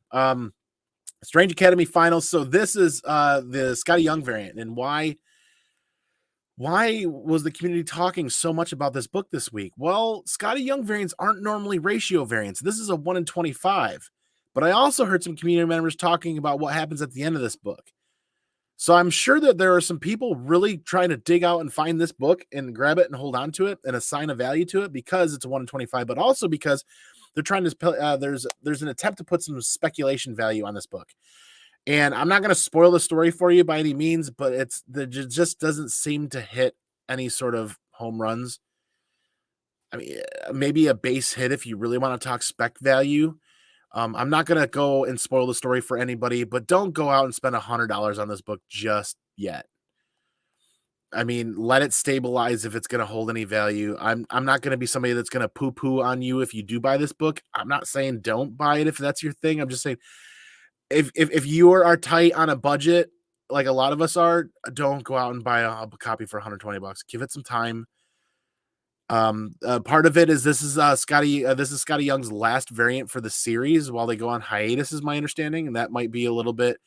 Speaker 1: Strange Academy Finals. So this is the Scotty Young variant. And why was the community talking so much about this book this week? Well, Scotty Young variants aren't normally ratio variants. This is a 1 in 25. But I also heard some community members talking about what happens at the end of this book. So I'm sure that there are some people really trying to dig out and find this book and grab it and hold on to it and assign a value to it because it's a 1 in 25, but also because they're trying to, there's an attempt to put some speculation value on this book. And I'm not going to spoil the story for you by any means, but it just doesn't seem to hit any sort of home runs. I mean, maybe a base hit if you really want to talk spec value. I'm not going to go and spoil the story for anybody, but don't go out and spend $100 on this book just yet. I mean, let it stabilize if it's going to hold any value. I'm not going to be somebody that's going to poo-poo on you if you do buy this book. I'm not saying don't buy it if that's your thing. I'm just saying if you are tight on a budget, like a lot of us are, don't go out and buy a copy for $120. Give it some time. Part of it is this is Scotty Young's last variant for the series while they go on hiatus, is my understanding, and that might be a little bit.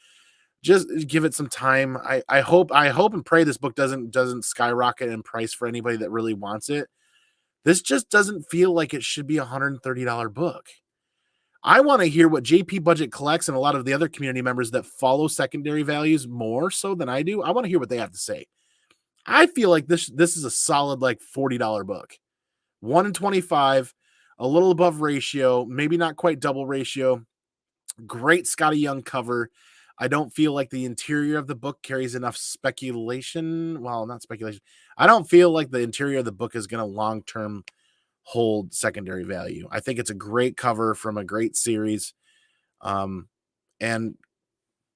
Speaker 1: Just give it some time. I hope and pray this book doesn't skyrocket in price for anybody that really wants it. This just doesn't feel like it should be a $130 book. I want to hear what JP Budget collects and a lot of the other community members that follow secondary values more so than I do. I want to hear what they have to say. I feel like this is a solid like $40 book. 1 in 25, a little above ratio, maybe not quite double ratio. Great Scotty Young cover. I don't feel like the interior of the book carries enough speculation. Well, not speculation. I don't feel like the interior of the book is going to long-term hold secondary value. I think it's a great cover from a great series. And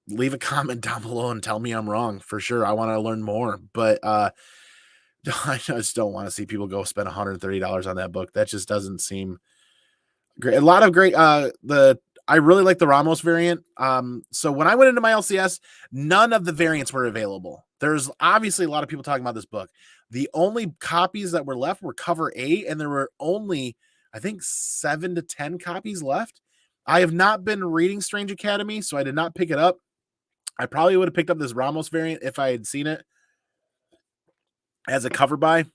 Speaker 1: leave a comment down below and tell me I'm wrong for sure. I want to learn more, but I just don't want to see people go spend $130 on that book. That just doesn't seem great. A lot of great, I really like the Ramos variant. So when I went into my LCS, none of the variants were available. There's obviously a lot of people talking about this book. The only copies that were left were cover A, and there were only, I think, 7 to 10 copies left. I have not been reading Strange Academy, so I did not pick it up. I probably would have picked up this Ramos variant if I had seen it as a cover buy.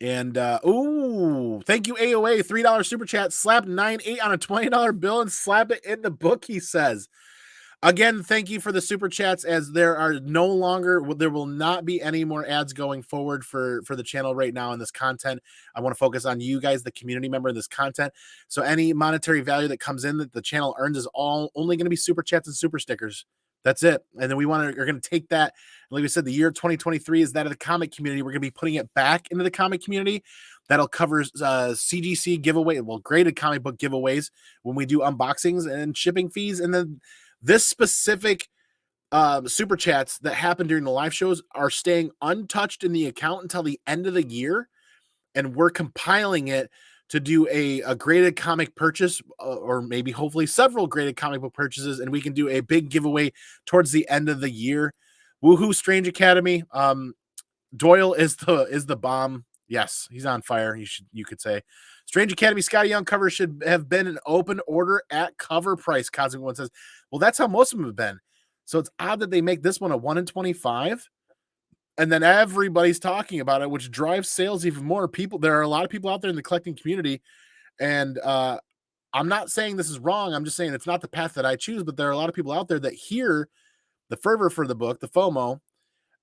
Speaker 1: And thank you, AOA, $3 super chat. Slap 9.8 on a $20 bill and slap it in the book, he says. Again, thank you for the super chats, as there will not be any more ads going forward for the channel right now in this content. I want to focus on you guys, the community member in this content. So any monetary value that comes in that the channel earns is only going to be super chats and super stickers. That's it. And then we're going to take that. Like we said, the year 2023 is that of the comic community. We're going to be putting it back into the comic community. That'll cover CGC giveaway, graded comic book giveaways when we do unboxings and shipping fees. And then this specific super chats that happen during the live shows are staying untouched in the account until the end of the year. And we're compiling it to do a graded comic purchase, or maybe hopefully several graded comic book purchases, and we can do a big giveaway towards the end of the year. Woohoo, Strange Academy. Doyle is the bomb. Yes, he's on fire. You could say. Strange Academy Scotty Young cover should have been an open order at cover price. Cosmic One says, well, that's how most of them have been. So it's odd that they make this one a 1 in 25. And then everybody's talking about it, which drives sales even more. There are a lot of people out there in the collecting community, and I'm not saying this is wrong. I'm just saying it's not the path that I choose, but there are a lot of people out there that hear the fervor for the book, the FOMO,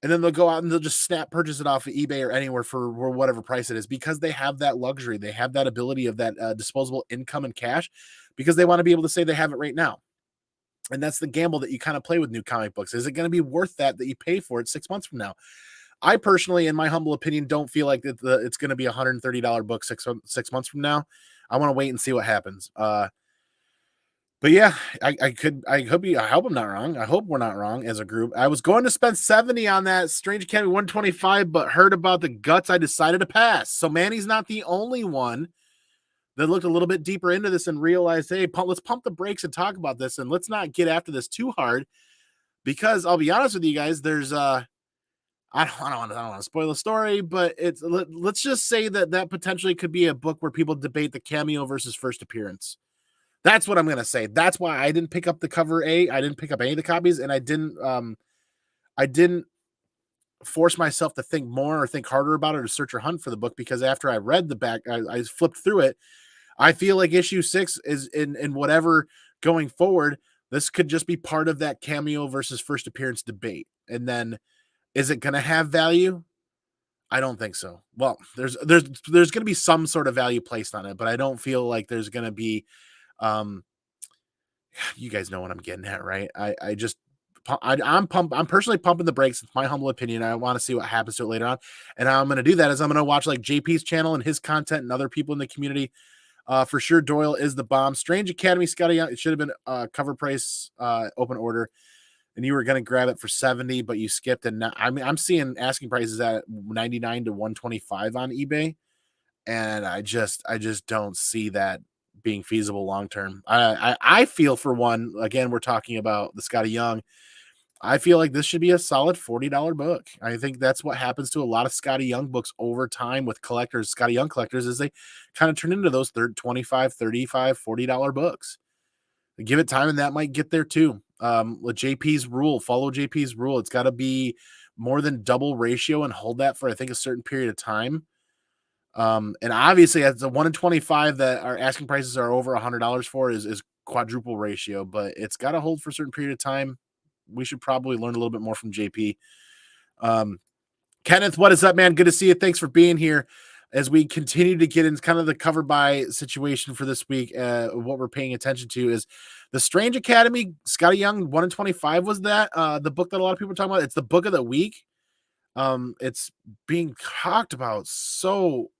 Speaker 1: and then they'll go out and they'll just snap purchase it off of eBay or anywhere for whatever price it is, because they have that luxury. They have that ability of that disposable income and cash, because they want to be able to say they have it right now. And that's the gamble that you kind of play with new comic books. Is it going to be worth that you pay for it 6 months from now? I personally, in my humble opinion, don't feel like it's going to be a $130 book 6 months from now. I want to wait and see what happens. But yeah, I hope I'm not wrong. I hope we're not wrong as a group. I was going to spend 70 on that Strange Academy 125, but heard about the guts. I decided to pass. So Manny's not the only one that looked a little bit deeper into this and realized, hey, let's pump the brakes and talk about this, and let's not get after this too hard, because I'll be honest with you guys, there's I don't want to spoil the story, but let's just say that potentially could be a book where people debate the cameo versus first appearance. That's what I'm going to say. That's why I didn't pick up the cover A. I didn't pick up any of the copies, and I didn't force myself to think more or think harder about it or search or hunt for the book, because after I read the back, I flipped through it. I feel like issue 6 is in whatever going forward. This could just be part of that cameo versus first appearance debate. And then, is it going to have value? I don't think so. Well, there's going to be some sort of value placed on it, but I don't feel like there's going to be, you guys know what I'm getting at, right? I'm personally pumping the brakes. It's my humble opinion. I want to see what happens to it later on. And how I'm going to do that is I'm going to watch like JP's channel and his content and other people in the community. For sure, Doyle is the bomb. Strange Academy, Scotty Young, it should have been cover price, open order, and you were going to grab it for 70, but you skipped. And now, I mean, I'm seeing asking prices at 99 to 125 on eBay, and I just don't see that being feasible long term. I feel, for one, again, we're talking about the Scotty Young, I feel like this should be a solid $40 book. I think that's what happens to a lot of Scotty Young books over time with collectors, Scotty Young collectors, is they kind of turn into those $25, $35, $40 books. Give it time, and that might get there too. With JP's rule, follow JP's rule. It's got to be more than double ratio and hold that for, I think, a certain period of time. And obviously, as the 1 in 25 that our asking prices are over $100 for is quadruple ratio, but it's got to hold for a certain period of time. We should probably learn a little bit more from JP. Kenneth, what is up, man? Good to see you. Thanks for being here as we continue to get into kind of the cover buy situation for this week. What we're paying attention to is the Strange Academy, Scotty Young, 1 in 25 was that the book that a lot of people are talking about. It's the book of the week. It's being talked about so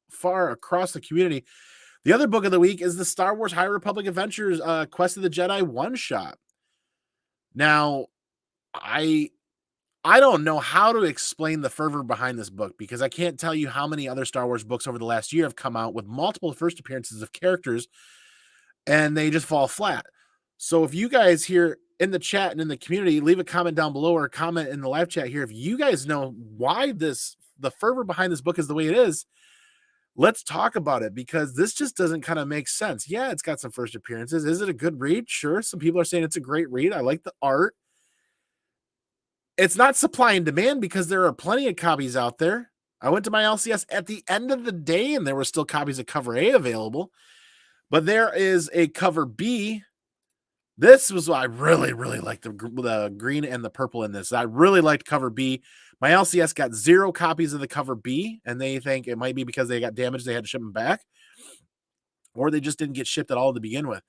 Speaker 1: far across the community. The other book of the week is the Star Wars High Republic Adventures Quest of the Jedi one-shot. Now, I don't know how to explain the fervor behind this book, because I can't tell you how many other Star Wars books over the last year have come out with multiple first appearances of characters, and they just fall flat. So if you guys here in the chat and in the community, leave a comment down below or a comment in the live chat here. If you guys know why the fervor behind this book is the way it is, let's talk about it, because this just doesn't kind of make sense. Yeah, it's got some first appearances. Is it a good read? Sure. Some people are saying it's a great read. I like the art. It's not supply and demand because there are plenty of copies out there. I went to my LCS at the end of the day and there were still copies of cover A available, but there is a cover B. This was what I really, really liked, the green and the purple in this. I really liked cover B. My LCS got 0 copies of the cover B, and they think it might be because they got damaged, they had to ship them back, or they just didn't get shipped at all to begin with.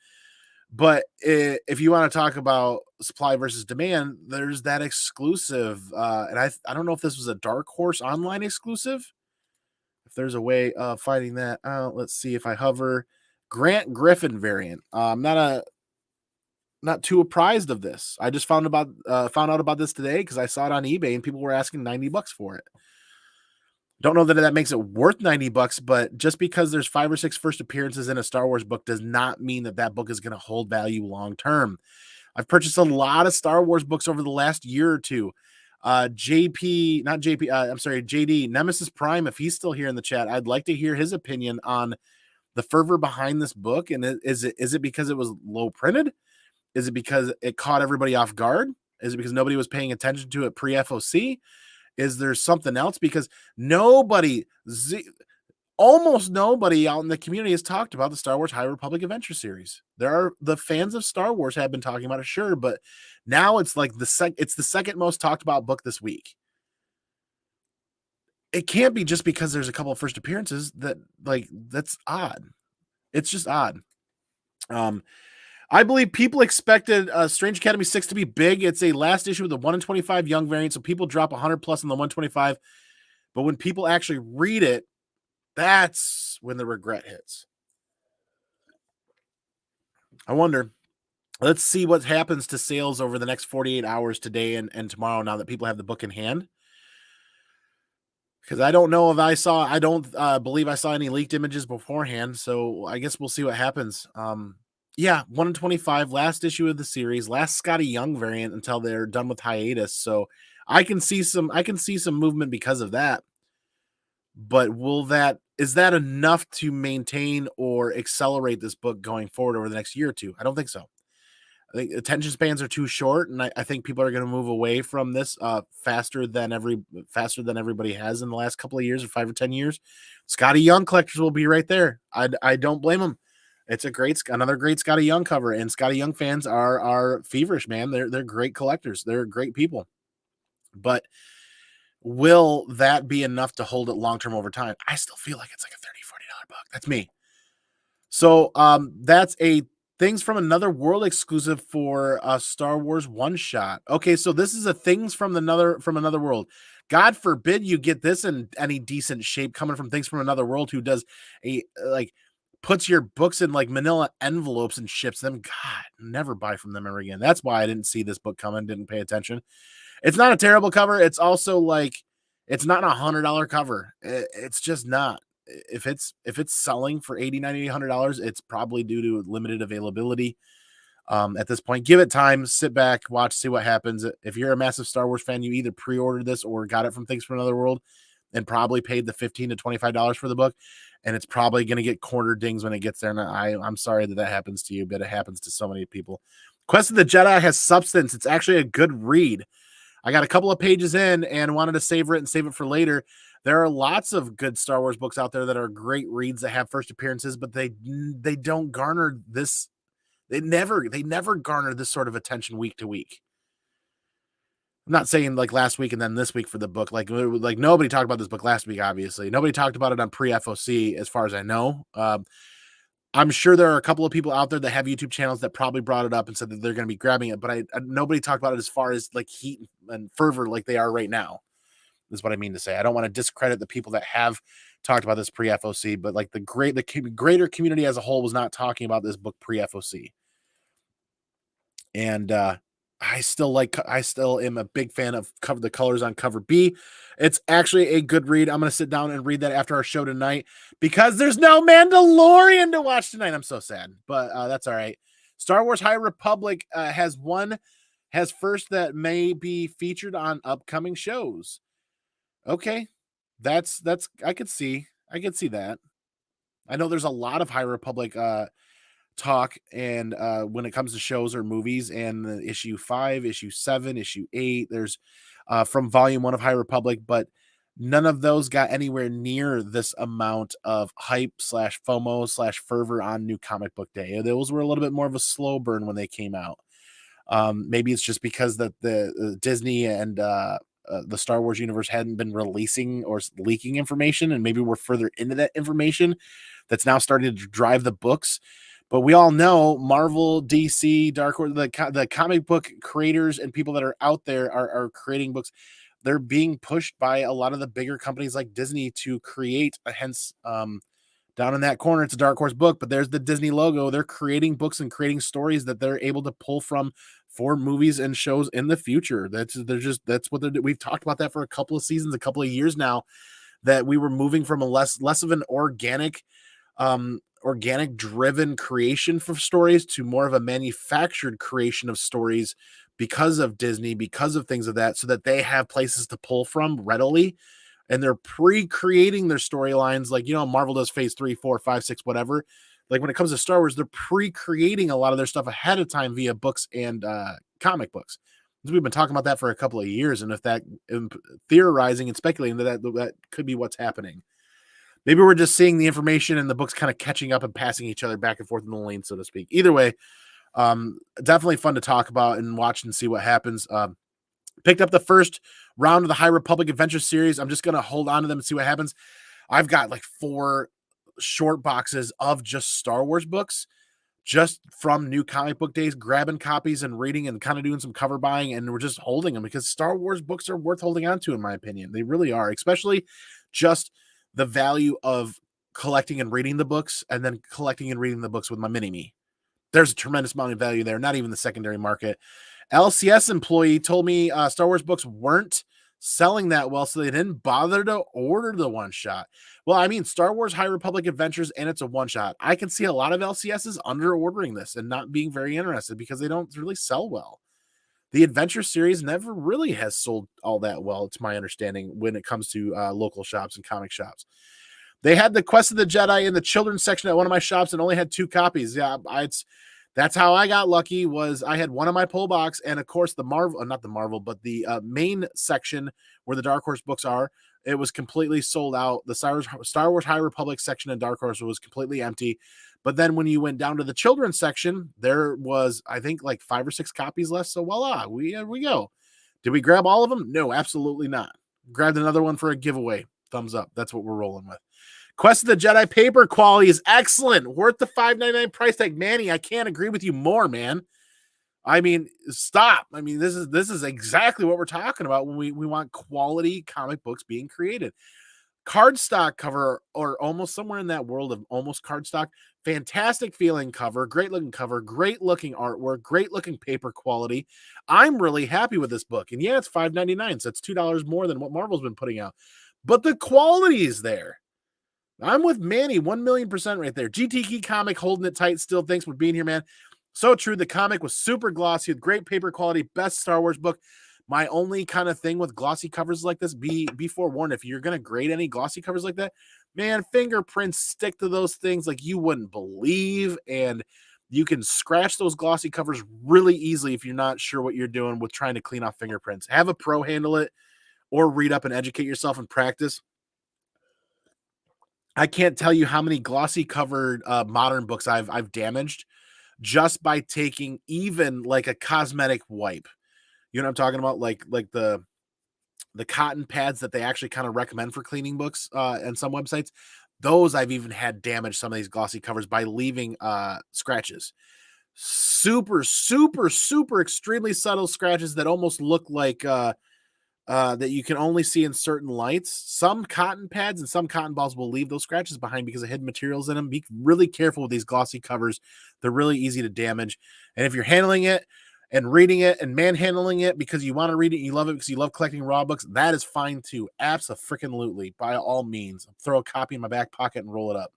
Speaker 1: But if you want to talk about supply versus demand, there's that exclusive. And I don't know if this was a Dark Horse online exclusive. If there's a way of finding that out, let's see if I hover. Grant Griffin variant. I'm not too apprised of this. I just found out about this today because I saw it on eBay and people were asking $90 for it. Don't know that makes it worth $90, but just because there's 5 or 6 first appearances in a Star Wars book does not mean that book is going to hold value long term. I've purchased a lot of Star Wars books over the last year or two. JD, Nemesis Prime, if he's still here in the chat, I'd like to hear his opinion on the fervor behind this book. And is it because it was low printed? Is it because it caught everybody off guard? Is it because nobody was paying attention to it pre-FOC? Is there something else? Because almost nobody out in the community has talked about the Star Wars High Republic Adventure series. The fans of Star Wars have been talking about it, sure, but now it's like it's the second most talked about book this week. It can't be just because there's a couple of first appearances that's odd. It's just odd. I believe people expected Strange Academy 6 to be big. It's a last issue with the 1 in 25 young variant, so people drop 100 plus on the 125. But when people actually read it, that's when the regret hits. I wonder. Let's see what happens to sales over the next 48 hours today and tomorrow now that people have the book in hand. Because I don't know if I don't believe I saw any leaked images beforehand, so I guess we'll see what happens. Yeah, 1 in 25, last issue of the series, last Scotty Young variant until they're done with hiatus. So I can see some movement because of that. But is that enough to maintain or accelerate this book going forward over the next year or two? I don't think so. I think attention spans are too short, and I think people are going to move away from this faster than everybody has in the last couple of years, or 5 or 10 years. Scotty Young collectors will be right there. I don't blame them. It's another great Scotty Young cover, and Scotty Young fans are feverish, man. They're great collectors. They're great people. But will that be enough to hold it long term over time? I still feel like it's like a $30-$40 book. That's me. So that's a Things from Another World exclusive for a Star Wars one shot. Okay, so this is a Things from Another World. God forbid you get this in any decent shape coming from Things from Another World, who does puts your books in like manila envelopes and ships them. God, never buy from them ever again. That's why I didn't see this book coming, didn't pay attention. It's not a terrible cover. It's also it's not $100 cover. It's just not. If it's selling for $80, $90, $100, it's probably due to limited availability. At this point, give it time, sit back, watch, see what happens. If you're a massive Star Wars fan, you either pre-ordered this or got it from Things from Another World and probably paid the $15 to $25 for the book. And it's probably going to get corner dings when it gets there. And I'm sorry that happens to you, but it happens to so many people. Quest of the Jedi has substance. It's actually a good read. I got a couple of pages in and wanted to savor it and save it for later. There are lots of good Star Wars books out there that are great reads that have first appearances, but they don't garner this. They never garner this sort of attention week to week. I'm not saying like last week and then this week for the book. Like nobody talked about this book last week, obviously. Nobody talked about it on pre-FOC as far as I know. I'm sure there are a couple of people out there that have YouTube channels that probably brought it up and said that they're going to be grabbing it, but nobody talked about it as far as like heat and fervor like they are right now. Is what I mean to say. I don't want to discredit the people that have talked about this pre-FOC, but like the greater community as a whole was not talking about this book pre-FOC. And I still am a big fan of the colors on cover B. It's actually a good read. I'm going to sit down and read that after our show tonight because there's no Mandalorian to watch tonight. I'm so sad, but that's all right. Star Wars High Republic has first that may be featured on upcoming shows. Okay. That's I could see that. I know there's a lot of High Republic talk and when it comes to shows or movies, and issue 5, issue 7, issue 8, there's from Volume 1 of High Republic, but none of those got anywhere near this amount of hype slash FOMO slash fervor on New Comic Book Day. Those were a little bit more of a slow burn when they came out. Maybe it's just because the Disney and the Star Wars universe hadn't been releasing or leaking information, and maybe we're further into that information that's now starting to drive the books. But we all know Marvel, DC, Dark Horse, the comic book creators and people that are out there are creating books. They're being pushed by a lot of the bigger companies like Disney to create. Hence, down in that corner, it's a Dark Horse book, but there's the Disney logo. They're creating books and creating stories that they're able to pull from for movies and shows in the future. That's what they're. We've talked about that for a couple of seasons, a couple of years now, that we were moving from a less of an organic driven creation for stories to more of a manufactured creation of stories because of Disney, because of things of that, so that they have places to pull from readily. And they're pre-creating their storylines. Like, Marvel does phase 3, 4, 5, 6, whatever. Like when it comes to Star Wars, they're pre-creating a lot of their stuff ahead of time via books and comic books. We've been talking about that for a couple of years. And if that theorizing and speculating that could be what's happening. Maybe we're just seeing the information and the books kind of catching up and passing each other back and forth in the lane, so to speak. Either way, definitely fun to talk about and watch and see what happens. Picked up the first round of the High Republic Adventure series. I'm just going to hold on to them and see what happens. I've got like 4 short boxes of just Star Wars books, just from New Comic Book Days, grabbing copies and reading and kind of doing some cover buying. And we're just holding them because Star Wars books are worth holding on to, in my opinion. They really are, especially just the value of collecting and reading the books and then collecting and reading the books with my mini-me. There's a tremendous amount of value there, not even the secondary market. LCS employee told me Star Wars books weren't selling that well, so they didn't bother to order the one-shot. Well, I mean, Star Wars High Republic Adventures, and it's a one-shot. I can see a lot of LCSs under-ordering this and not being very interested because they don't really sell well. The Adventure series never really has sold all that well, to my understanding, when it comes to local shops and comic shops. They had the Quest of the Jedi in the children's section at one of my shops and only had 2 copies. Yeah, that's how I got lucky. Was I had one in my pull box, and of course the Marvel, not the Marvel, but the main section where the Dark Horse books are, it was completely sold out. The Star Wars High Republic section in Dark Horse was completely empty. But then when you went down to the children's section, there was, I think, like 5 or 6 copies left. So voila, we go. Did we grab all of them? No, absolutely not. Grabbed another one for a giveaway. Thumbs up. That's what we're rolling with. Quest of the Jedi paper quality is excellent. Worth the $5.99 price tag. Manny, I can't agree with you more, man. I mean, stop. I mean, this is exactly what we're talking about when we want quality comic books being created. Cardstock cover, or almost somewhere in that world of almost cardstock. Fantastic feeling cover, great looking artwork, great looking paper quality. I'm really happy with this book. And yeah, it's $5.99, so it's $2 more than what Marvel's been putting out. But the quality is there. I'm with Manny, 1,000,000% right there. GTK Comic holding it tight still. Thanks for being here, man. So true. The comic was super glossy with great paper quality. Best Star Wars book. My only kind of thing with glossy covers like this, be forewarned, if you're going to grade any glossy covers like that, man, fingerprints stick to those things like you wouldn't believe. And you can scratch those glossy covers really easily if you're not sure what you're doing with trying to clean off fingerprints. Have a pro handle it or read up and educate yourself and practice. I can't tell you how many glossy covered modern books I've damaged just by taking even like a cosmetic wipe. You know what I'm talking about? Like the cotton pads that they actually kind of recommend for cleaning books and some websites. Those I've even had damage some of these glossy covers by leaving scratches. Super, super, super extremely subtle scratches that almost look like that you can only see in certain lights. Some cotton pads and some cotton balls will leave those scratches behind because of hidden materials in them. Be really careful with these glossy covers. They're really easy to damage. And if you're handling it and reading it and manhandling it because you want to read it, you love it because you love collecting raw books, that is fine too. Abso-freaking-lutely, by all means. Throw a copy in my back pocket and roll it up.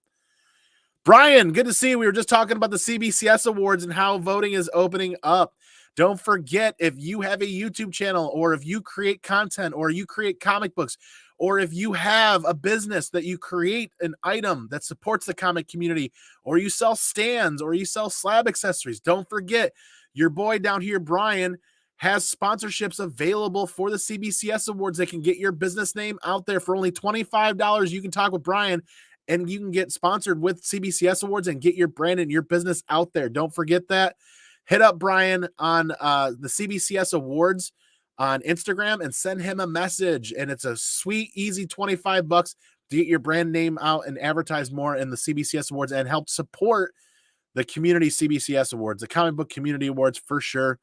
Speaker 1: Brian, good to see you. We were just talking about the CBCS Awards and how voting is opening up. Don't forget, if you have a YouTube channel, or if you create content, or you create comic books, or if you have a business that you create an item that supports the comic community, or you sell stands, or you sell slab accessories, don't forget, your boy down here, Brian, has sponsorships available for the CBCS Awards that can get your business name out there for only $25. You can talk with Brian and you can get sponsored with CBCS Awards and get your brand and your business out there. Don't forget that. Hit up Brian on the CBCS Awards on Instagram and send him a message. And it's a sweet, easy $25 to get your brand name out and advertise more in the CBCS Awards and help support the community CBCS Awards, the comic book community awards for sure.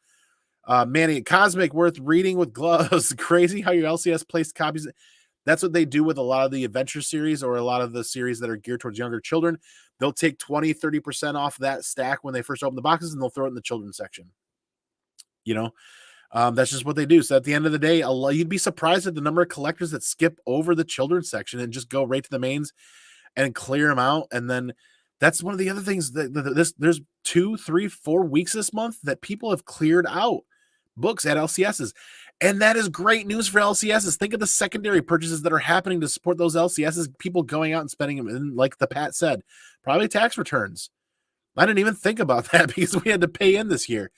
Speaker 1: Manny, Cosmic, worth reading with gloves. Crazy how your LCS placed copies. That's what they do with a lot of the adventure series or a lot of the series that are geared towards younger children. They'll take 20, 30% off that stack when they first open the boxes and they'll throw it in the children's section. You know, that's just what they do. So at the end of the day, you'd be surprised at the number of collectors that skip over the children's section and just go right to the mains and clear them out. And then that's one of the other things that there's 2, 3, 4 weeks this month that people have cleared out books at LCSs. And that is great news for LCSs. Think of the secondary purchases that are happening to support those LCSs, people going out and spending them. And like the Pat said, probably tax returns. I didn't even think about that because we had to pay in this year.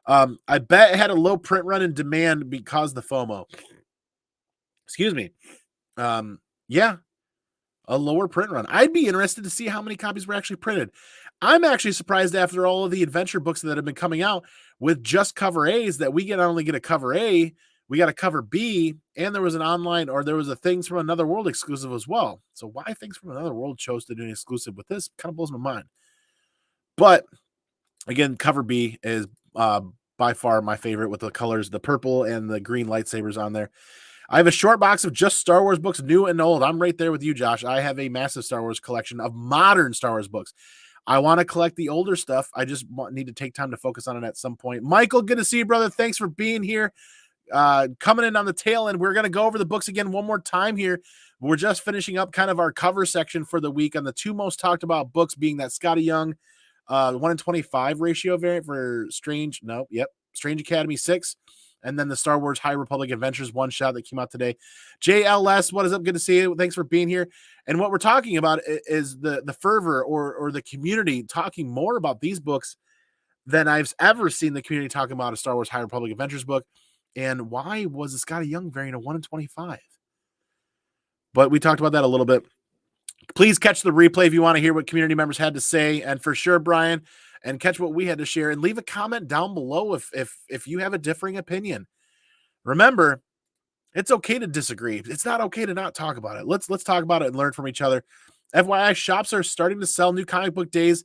Speaker 1: I bet it had a low print run in demand because the FOMO. Excuse me. Yeah, a lower print run. I'd be interested to see how many copies were actually printed. I'm actually surprised after all of the adventure books that have been coming out with just cover A's that we not only get a cover A, we got a cover B, and there was an online or there was a Things from Another World exclusive as well. So why Things from Another World chose to do an exclusive with this kind of blows my mind. But again, cover B is by far my favorite with the colors, the purple and the green lightsabers on there. I have a short box of just Star Wars books, new and old. I'm right there with you, Josh. I have a massive Star Wars collection of modern Star Wars books. I want to collect the older stuff. I just need to take time to focus on it at some point. Michael, good to see you, brother. Thanks for being here. Coming in on the tail end, we're going to go over the books again one more time here. We're just finishing up kind of our cover section for the week on the 2 most talked about books being that Scotty Young 1-in-25 ratio variant for Strange Academy 6. And then the Star Wars High Republic Adventures one-shot that came out today. JLS, what is up? Good to see you. Thanks for being here. And what we're talking about is the fervor or the community talking more about these books than I've ever seen the community talking about a Star Wars High Republic Adventures book. And why was the Scotty Young variant a 1-in-25? But we talked about that a little bit. Please catch the replay if you want to hear what community members had to say. And for sure, Brian, and catch what we had to share, and leave a comment down below if you have a differing opinion. Remember, it's okay to disagree. It's not okay to not talk about it. Let's talk about it and learn from each other. FYI, shops are starting to sell new comic book days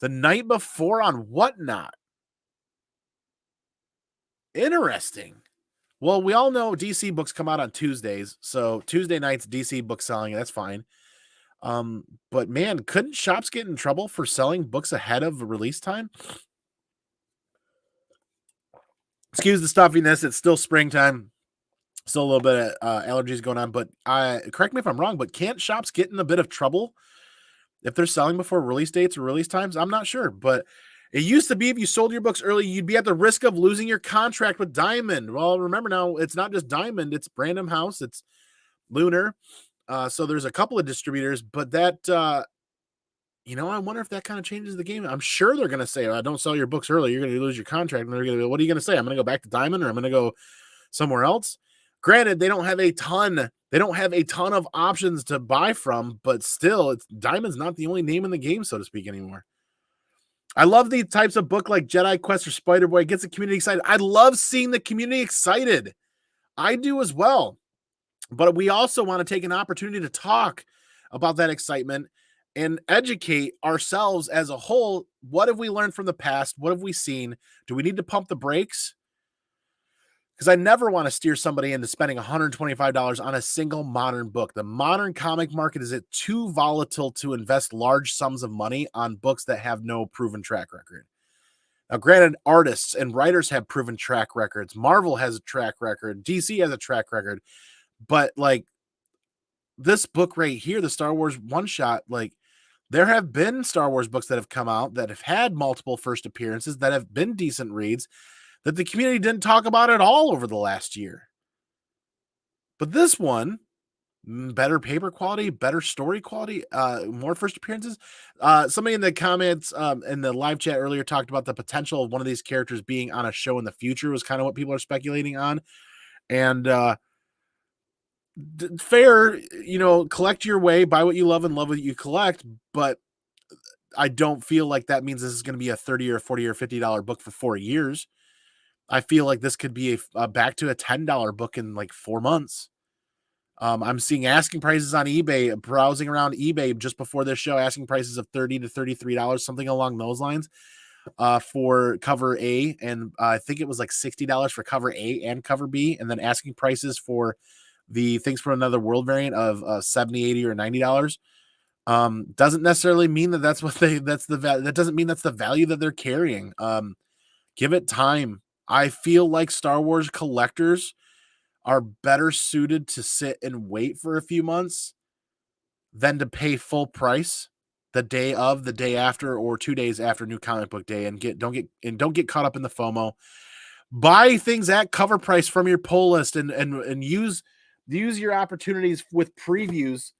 Speaker 1: the night before on Whatnot. Interesting. Well, we all know DC books come out on Tuesdays, so Tuesday night's DC book selling, and that's fine. But man, couldn't shops get in trouble for selling books ahead of release time? Excuse the stuffiness. It's still springtime. Still a little bit of allergies going on, but correct me if I'm wrong, but can't shops get in a bit of trouble if they're selling before release dates or release times? I'm not sure, but it used to be if you sold your books early, you'd be at the risk of losing your contract with Diamond. Well, remember now, it's not just Diamond, it's Random House, it's Lunar. So there's a couple of distributors, but that, I wonder if that kind of changes the game. I'm sure they're going to say, don't sell your books early. You're going to lose your contract. And they're going to be, what are you going to say? I'm going to go back to Diamond or I'm going to go somewhere else. Granted, they don't have a ton of options to buy from, but still Diamond's not the only name in the game, so to speak, anymore. I love the types of book like Jedi Quest or Spider-Boy. It gets the community excited. I love seeing the community excited. I do as well. But we also want to take an opportunity to talk about that excitement and educate ourselves as a whole. What have we learned from the past? What have we seen? Do we need to pump the brakes? Because I never want to steer somebody into spending $125 on a single modern book. The modern comic market is too volatile to invest large sums of money on books that have no proven track record. Now, granted, artists and writers have proven track records. Marvel has a track record. DC has a track record. But like this book right here, the Star Wars one-shot, like there have been Star Wars books that have come out that have had multiple first appearances that have been decent reads that the community didn't talk about at all over the last year. But this one better paper quality, better story quality, more first appearances. Somebody in the comments, in the live chat earlier talked about the potential of one of these characters being on a show in the future was kind of what people are speculating on. And fair, collect your way, buy what you love what you collect, but I don't feel like that means this is going to be a 30 or 40 or $50 book for 4 years. I feel like this could be a back to a $10 book in like 4 months. I'm seeing asking prices on eBay, browsing around eBay just before this show, asking prices of $30 to $33, something along those lines, for cover A. And I think it was like $60 for cover A and cover B. And then asking prices for the Things from Another World variant of $70, $80, or $90. Doesn't necessarily mean that that doesn't mean that's the value that they're carrying. Give it time. I feel like Star Wars collectors are better suited to sit and wait for a few months than to pay full price the day of, the day after, or 2 days after New Comic Book Day, and don't get caught up in the FOMO. Buy things at cover price from your pull list, and use your opportunities with previews,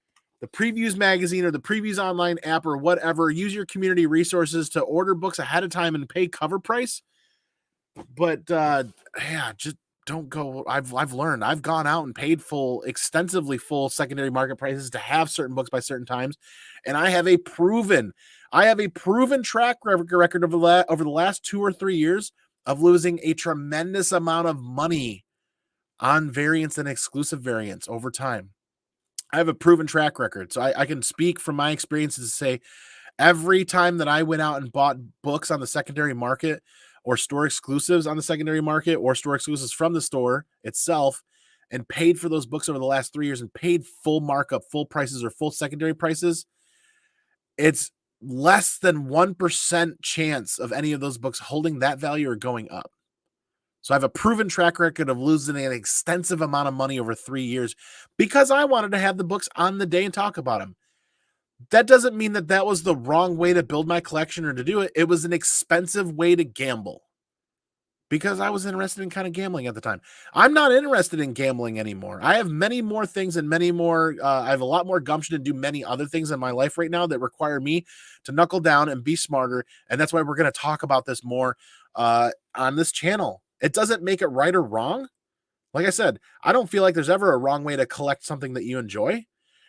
Speaker 1: the previews magazine or the previews online app or whatever. Use your community resources to order books ahead of time and pay cover price. But yeah, just don't go. I've learned. I've gone out and paid extensively full secondary market prices to have certain books by certain times, and I have a proven track record over the last 2 or 3 years of losing a tremendous amount of money on variants and exclusive variants over time. I have a proven track record, so I can speak from my experiences to say every time that I went out and bought books on the secondary market, or store exclusives on the secondary market, or store exclusives from the store itself, and paid for those books over the last 3 years and paid full markup, full prices, or full secondary prices, it's less than 1% chance of any of those books holding that value or going up. So I have a proven track record of losing an extensive amount of money over 3 years because I wanted to have the books on the day and talk about them. That doesn't mean that that was the wrong way to build my collection or to do it. It was an expensive way to gamble because I was interested in kind of gambling at the time. I'm not interested in gambling anymore. I have many more things and many more. I have a lot more gumption to do many other things in my life right now that require me to knuckle down and be smarter. And that's why we're going to talk about this more on this channel. It doesn't make it right or wrong. Like I said, I don't feel like there's ever a wrong way to collect something that you enjoy.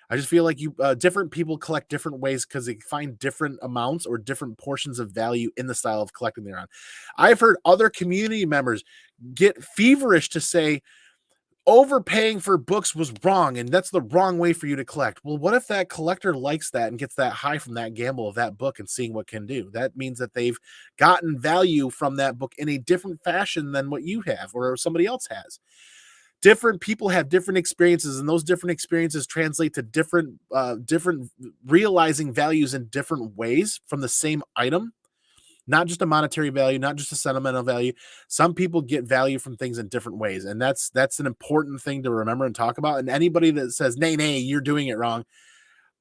Speaker 1: I just feel like different people collect different ways because they find different amounts or different portions of value in the style of collecting they're on. I've heard other community members get feverish to say overpaying for books was wrong and that's the wrong way for you to collect. Well, what if that collector likes that and gets that high from that gamble of that book and seeing what can do? That means that they've gotten value from that book in a different fashion than what you have or somebody else has. Different people have different experiences, and those different experiences translate to different realizing values in different ways from the same item. Not just a monetary value, not just a sentimental value. Some people get value from things in different ways, and that's an important thing to remember and talk about. And anybody that says, nay, you're doing it wrong,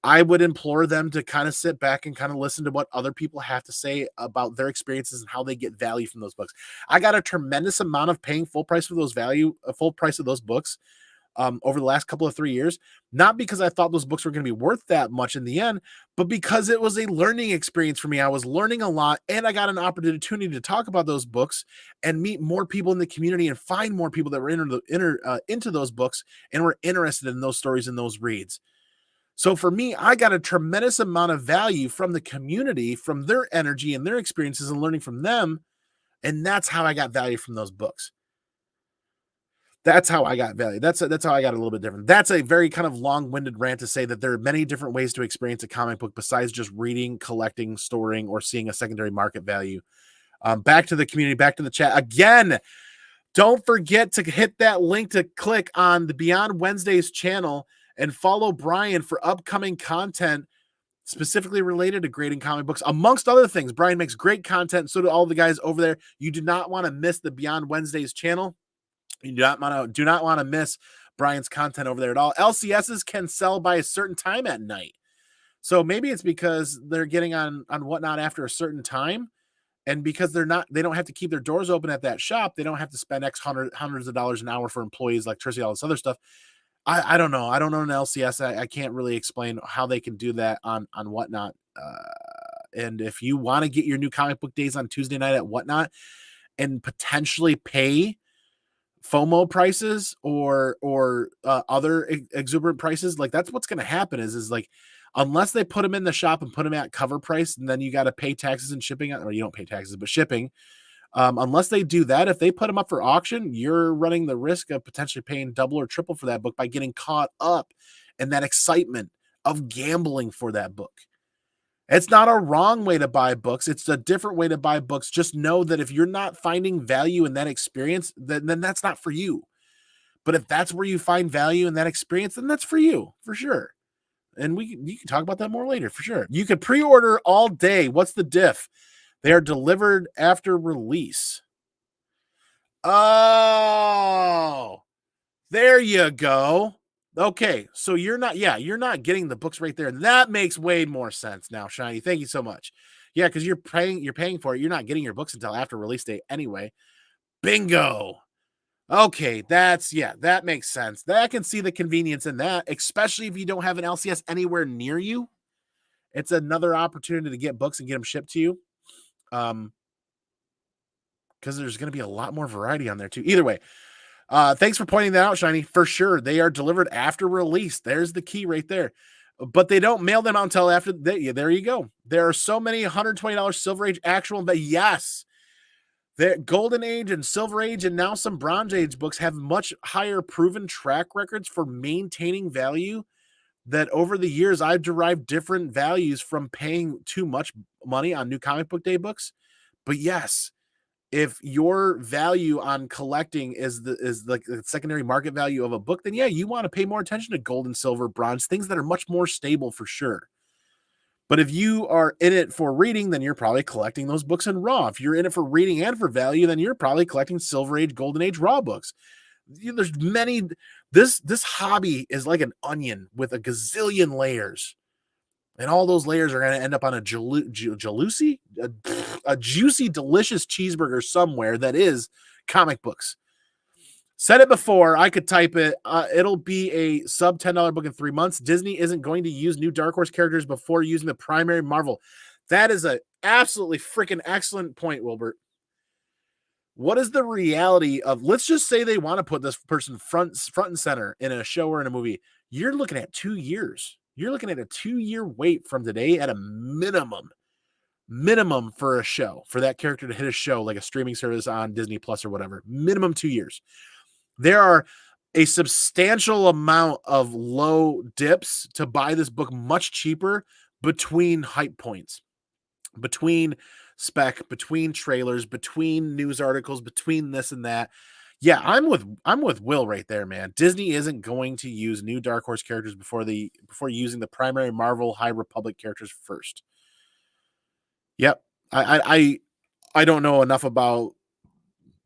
Speaker 1: I would implore them to kind of sit back and kind of listen to what other people have to say about their experiences and how they get value from those books. I got a tremendous amount of paying full price of those books over the last couple of 3 years, not because I thought those books were going to be worth that much in the end, but because it was a learning experience for me. I was learning a lot, and I got an opportunity to talk about those books and meet more people in the community and find more people that were into those books and were interested in those stories and those reads. So for me, I got a tremendous amount of value from the community, from their energy and their experiences and learning from them. And that's how I got value from those books. That's how I got value. That's how I got a little bit different. That's a very kind of long-winded rant to say that there are many different ways to experience a comic book besides just reading, collecting, storing, or seeing a secondary market value. Back to the community, back to the chat. Again, don't forget to hit that link to click on the Beyond Wednesdays channel and follow Brian for upcoming content specifically related to grading comic books, amongst other things. Brian makes great content. So do all the guys over there. You do not want to miss the Beyond Wednesdays channel. You do not want to miss Brian's content over there at all. LCSs can sell by a certain time at night. So maybe it's because they're getting on Whatnot after a certain time. And because they don't have to keep their doors open at that shop. They don't have to spend hundreds of dollars an hour for employees, electricity, all this other stuff. I don't know. I don't know an LCS. I can't really explain how they can do that on Whatnot. And if you want to get your new comic book days on Tuesday night at Whatnot and potentially pay FOMO prices or other exuberant prices, like that's what's going to happen is like, unless they put them in the shop and put them at cover price, and then you got to pay taxes and shipping, or you don't pay taxes, but shipping. Unless they do that, if they put them up for auction, you're running the risk of potentially paying double or triple for that book by getting caught up in that excitement of gambling for that book. It's not a wrong way to buy books. It's a different way to buy books. Just know that if you're not finding value in that experience, then that's not for you. But if that's where you find value in that experience, then that's for you, for sure. And you can talk about that more later, for sure. You can pre-order all day. What's the diff? They are delivered after release. Oh, there you go. Okay, so you're not getting the books right there. That makes way more sense now, Shiny. Thank you so much. Yeah, because you're paying for it. You're not getting your books until after release date anyway. Bingo. Okay, that makes sense. I can see the convenience in that, especially if you don't have an LCS anywhere near you. It's another opportunity to get books and get them shipped to you. Because there's going to be a lot more variety on there too. Either way, thanks for pointing that out, Shiny. For sure, they are delivered after release. There's the key right there. But they don't mail them out until after. There you go. There are so many $120 Silver Age actual, but yes, the Golden Age and Silver Age and now some Bronze Age books have much higher proven track records for maintaining value. That over the years, I've derived different values from paying too much money on new comic book day books. But yes, if your value on collecting is the secondary market value of a book, then yeah, you want to pay more attention to gold and silver, bronze, things that are much more stable for sure. But if you are in it for reading, then you're probably collecting those books in raw. If you're in it for reading and for value, then you're probably collecting Silver Age, Golden Age raw books. There's many. This hobby is like an onion with a gazillion layers. And all those layers are going to end up on a juicy, delicious cheeseburger somewhere that is comic books. Said it before, I could type it. It'll be a sub $10 book in 3 months. Disney isn't going to use new Dark Horse characters before using the primary Marvel. That is a absolutely freaking excellent point, Wilbert. What is the reality of, let's just say they want to put this person front and center in a show or in a movie. You're looking at 2 years. You're looking at a 2-year wait from today at a minimum for a show, for that character to hit a show like a streaming service on Disney Plus or whatever. Minimum 2 years. There are a substantial amount of low dips to buy this book much cheaper between hype points, between spec, between trailers, between news articles, between this and that. Yeah, I'm with Will right there, man. Disney isn't going to use new Dark Horse characters before using the primary Marvel High Republic characters first. Yep. I don't know enough about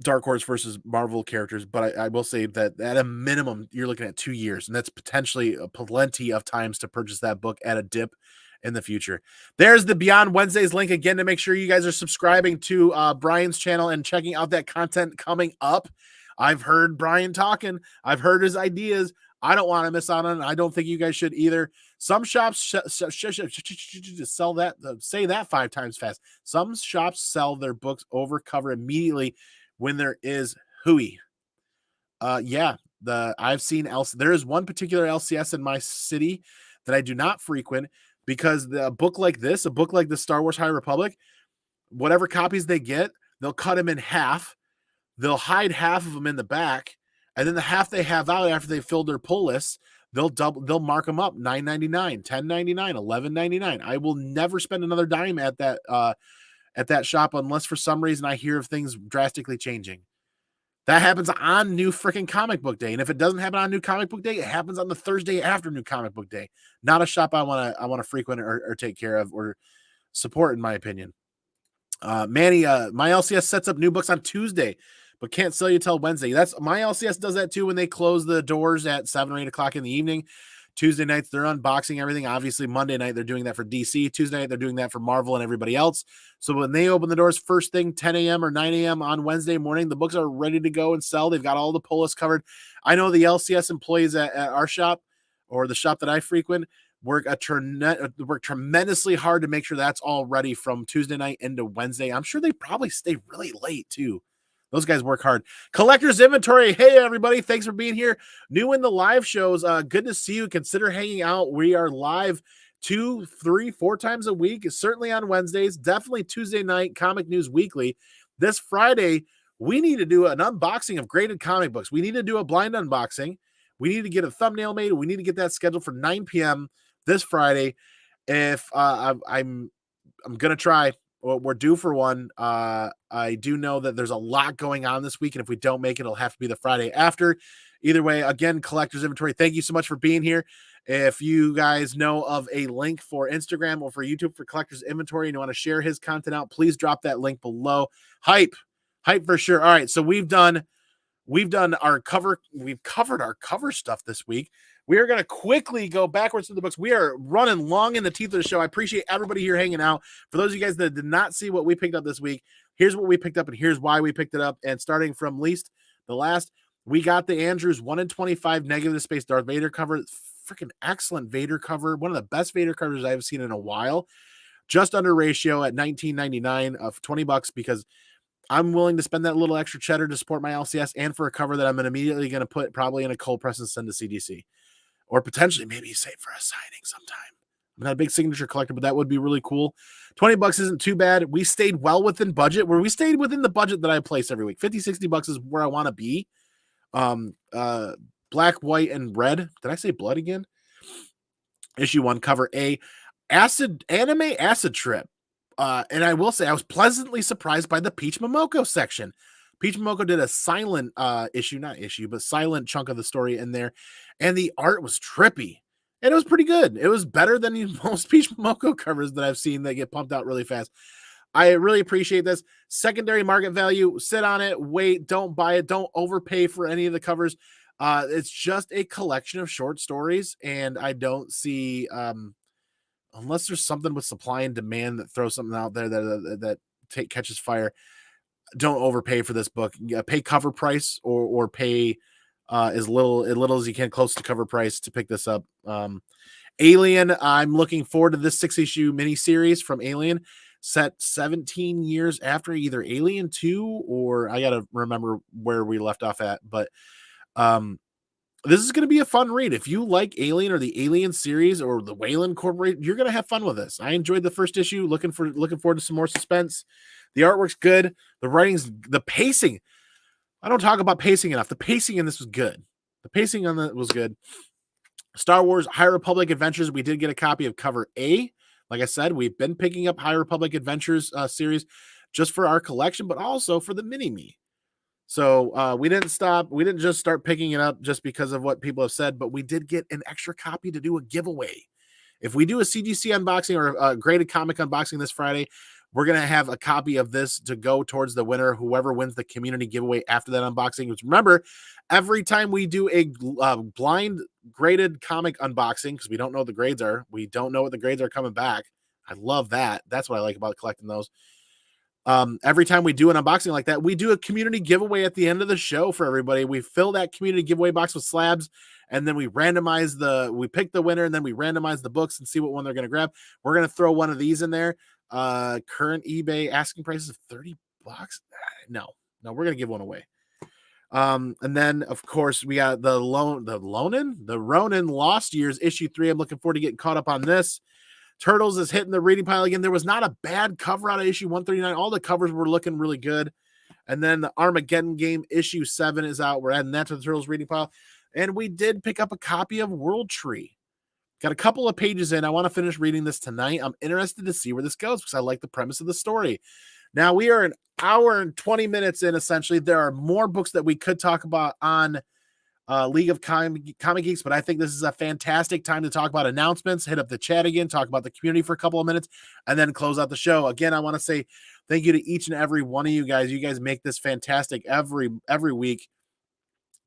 Speaker 1: Dark Horse versus Marvel characters, but I will say that at a minimum, you're looking at 2 years, and that's potentially plenty of times to purchase that book at a dip in the future. There's the Beyond Wednesdays link again to make sure you guys are subscribing to Brian's channel and checking out that content coming up. I've heard Brian talking. I've heard his ideas. I don't want to miss out on it. I don't think you guys should either. Some shops sell that, say that 5 times fast. Some shops sell their books over cover immediately when there is hooey. I've seen there is one particular LCS in my city that I do not frequent because a book like the Star Wars High Republic, whatever copies they get, they'll cut them in half. They'll hide half of them in the back, and then the half they have out after they filled their pull lists, they'll mark them up $9.99, $10.99, $11.99. I will never spend another dime at that shop unless for some reason I hear of things drastically changing. That happens on New Freaking Comic Book Day, and if it doesn't happen on New Comic Book Day, it happens on the Thursday after New Comic Book Day. Not a shop I want to frequent or take care of or support, in my opinion. Manny, my LCS sets up new books on Tuesday, but can't sell you till Wednesday. That's my LCS does that too when they close the doors at 7 or 8 o'clock in the evening. Tuesday nights, they're unboxing everything. Obviously, Monday night, they're doing that for DC. Tuesday night, they're doing that for Marvel and everybody else. So when they open the doors first thing, 10 a.m. or 9 a.m. on Wednesday morning, the books are ready to go and sell. They've got all the pull lists covered. I know the LCS employees at our shop, or the shop that I frequent, work tremendously hard to make sure that's all ready from Tuesday night into Wednesday. I'm sure they probably stay really late too. Those guys work hard. Collector's Inventory. Hey, everybody. Thanks for being here. New in the live shows. Good to see you. Consider hanging out. We are live 2, 3, 4 times a week. Certainly on Wednesdays. Definitely Tuesday night. Comic News Weekly. This Friday, we need to do an unboxing of graded comic books. We need to do a blind unboxing. We need to get a thumbnail made. We need to get that scheduled for 9 p.m. this Friday. If I'm going to try. Well, we're due for one. I do know that there's a lot going on this week, and if we don't make it, it'll have to be the Friday after. Either way, again, Collector's Inventory, thank you so much for being here. If you guys know of a link for Instagram or for YouTube for Collector's Inventory and you want to share his content out, please drop that link below. Hype for sure. All right, so we've done our cover. We've covered our cover stuff this week. We are going to quickly go backwards to the books. We are running long in the teeth of the show. I appreciate everybody here hanging out. For those of you guys that did not see what we picked up this week, here's what we picked up and here's why we picked it up. And starting from least the last, we got the Andrews 1 in 25 negative space Darth Vader cover. Freaking excellent Vader cover. One of the best Vader covers I've seen in a while. Just under ratio at $19.99 of $20 because I'm willing to spend that little extra cheddar to support my LCS and for a cover that I'm immediately going to put probably in a cold press and send to CDC. Or potentially maybe save for a signing sometime. I'm not a big signature collector, but that would be really cool. $20 isn't too bad. We stayed well within budget, where we stayed within the budget that I place every week. $50-$60 is where I want to be. Black, white, and red. Did I say blood again? Issue 1, cover A. Anime acid trip. And I will say I was pleasantly surprised by the Peach Momoko section. Peach Momoko did a silent silent chunk of the story in there, and the art was trippy, and it was pretty good. It was better than most Peach Momoko covers that I've seen that get pumped out really fast. I really appreciate this. Secondary market value, sit on it, wait, don't buy it, don't overpay for any of the covers. It's just a collection of short stories, and I don't see, unless there's something with supply and demand that throws something out there that catches fire, don't overpay for this book. Pay cover price or pay as little as you can, close to cover price, to pick this up. Alien, I'm looking forward to this 6-issue miniseries from Alien, set 17 years after either Alien 2 or I gotta remember where we left off at, but this is going to be a fun read. If you like Alien or the Alien series or the Wayland Corporation, you're going to have fun with this. I enjoyed the first issue. Looking forward to some more suspense. The artwork's good. The writing's, the pacing. I don't talk about pacing enough. The pacing in this was good. The pacing on that was good. Star Wars High Republic Adventures. We did get a copy of cover A. Like I said, we've been picking up High Republic Adventures series just for our collection, but also for the mini-me. So we didn't stop. We didn't just start picking it up just because of what people have said, but we did get an extra copy to do a giveaway. If we do a CGC unboxing or a graded comic unboxing this Friday, we're going to have a copy of this to go towards the winner, whoever wins the community giveaway after that unboxing. Which, remember, every time we do a blind graded comic unboxing, because we don't know what the grades are, we don't know what the grades are coming back. I love that. That's what I like about collecting those. Every time we do an unboxing like that, we do a community giveaway at the end of the show for everybody. We fill that community giveaway box with slabs, and then we pick the winner, and then we randomize the books and see what one they're going to grab. We're going to throw one of these in there. Current eBay asking prices of $30. No, we're going to give one away. And then of course we got the Ronin Lost Years issue 3. I'm looking forward to getting caught up on this. Turtles is hitting the reading pile again. There was not a bad cover out of issue 139. All the covers were looking really good. And then the Armageddon Game issue 7 is out. We're adding that to the Turtles reading pile. And we did pick up a copy of World Tree. Got a couple of pages in. I want to finish reading this tonight. I'm interested to see where this goes because I like the premise of the story. Now we are an hour and 20 minutes in, essentially. There are more books that we could talk about on League of Comic Geeks, but I think this is a fantastic time to talk about announcements, hit up the chat again, talk about the community for a couple of minutes, and then close out the show. Again, I want to say thank you to each and every one of you guys. You guys make this fantastic every week.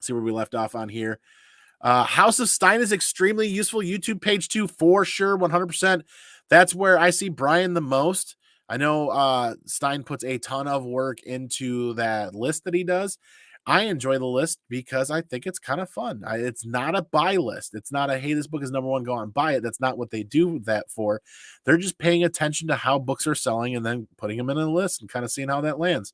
Speaker 1: See where we left off on here. House of Stein is extremely useful. YouTube page 2 for sure, 100%. That's where I see Brian the most. I know Stein puts a ton of work into that list that he does. I enjoy the list because I think it's kind of fun. It's not a buy list. It's not a, hey, this book is number one, go out and buy it. That's not what they do that for. They're just paying attention to how books are selling and then putting them in a list and kind of seeing how that lands.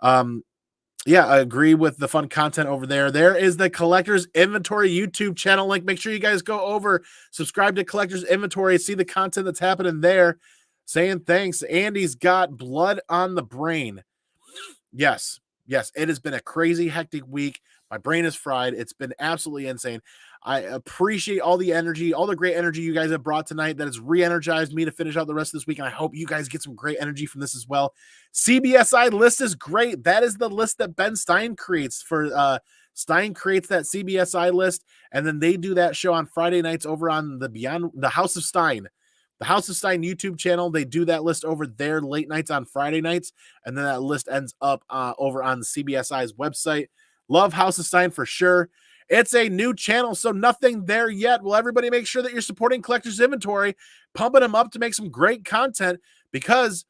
Speaker 1: Yeah, I agree with the fun content over there. There is the Collector's Inventory YouTube channel link. Make sure you guys go over, subscribe to Collector's Inventory, see the content that's happening there. Saying thanks. Andy's got blood on the brain. Yes, it has been a crazy, hectic week. My brain is fried. It's been absolutely insane. I appreciate all the energy, all the great energy you guys have brought tonight. That has re-energized me to finish out the rest of this week, and I hope you guys get some great energy from this as well. CBSI list is great. That is the list that Ben Stein creates for Stein creates that CBSI list, and then they do that show on Friday nights over on the House of Stein. The House of Stein YouTube channel, they do that list over there late nights on Friday nights, and then that list ends up over on the CBSI's website. Love House of Stein for sure. It's a new channel, so nothing there yet. Will everybody make sure that you're supporting Collector's Inventory, pumping them up to make some great content, because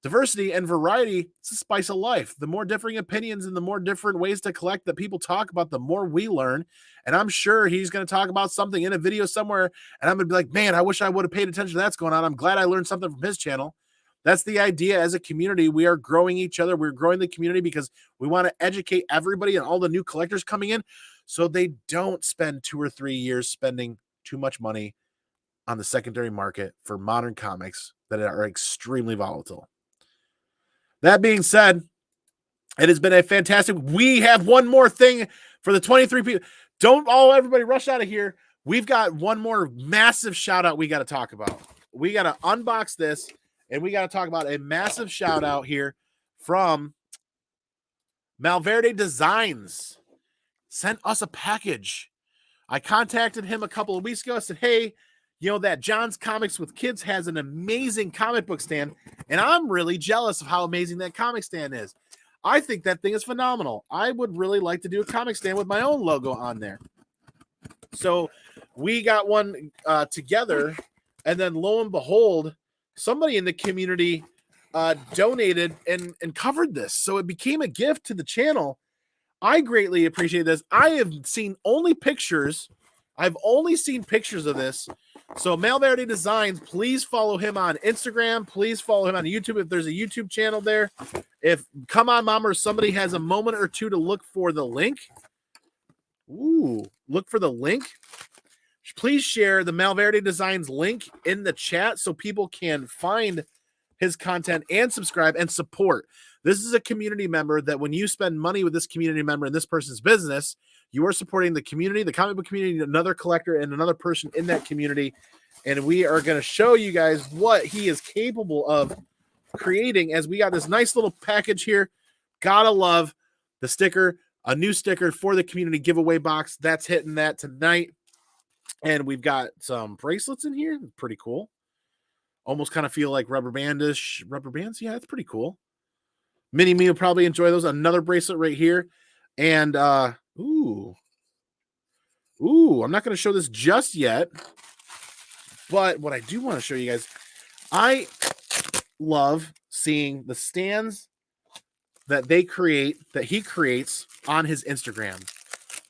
Speaker 1: diversity and variety, it's the spice of life. The more differing opinions and the more different ways to collect that people talk about, the more we learn. And I'm sure he's going to talk about something in a video somewhere, and I'm going to be like, man, I wish I would have paid attention to that's going on. I'm glad I learned something from his channel. That's the idea. As a community, we are growing each other. We're growing the community because we want to educate everybody and all the new collectors coming in so they don't spend 2 or 3 years spending too much money on the secondary market for modern comics that are extremely volatile. That being said, it has been a fantastic. We have one more thing for the 23 people. Don't all everybody rush out of here. We've got one more massive shout out we got to talk about. We got to unbox this, and we got to talk about a massive shout out here from Malverde Designs. Sent us a package. I contacted him a couple of weeks ago. I said, hey, you know that John's Comics with Kids has an amazing comic book stand, and I'm really jealous of how amazing that comic stand is. I think that thing is phenomenal. I would really like to do a comic stand with my own logo on there. So we got one together, and then lo and behold, somebody in the community donated and covered this. So it became a gift to the channel. I greatly appreciate this. I have seen only pictures. I've only seen pictures of this. So Malverde Designs, please follow him on Instagram. Please follow him on YouTube if there's a YouTube channel there. If Come On Mom or somebody has a moment or two to look for the link. Ooh, look for the link. Please share the Malverde Designs link in the chat so people can find his content and subscribe and support. This is a community member that when you spend money with this community member in this person's business, you are supporting the community, the comic book community, another collector, and another person in that community. And we are going to show you guys what he is capable of creating as we got this nice little package here. Gotta love the sticker, a new sticker for the community giveaway box. That's hitting that tonight. And we've got some bracelets in here. Pretty cool. Almost kind of feel like rubber bandish. Rubber bands? Yeah, it's pretty cool. Mini Me will probably enjoy those. Another bracelet right here. And, ooh, I'm not going to show this just yet. But what I do want to show you guys, I love seeing the stands that they create, that he creates on his Instagram.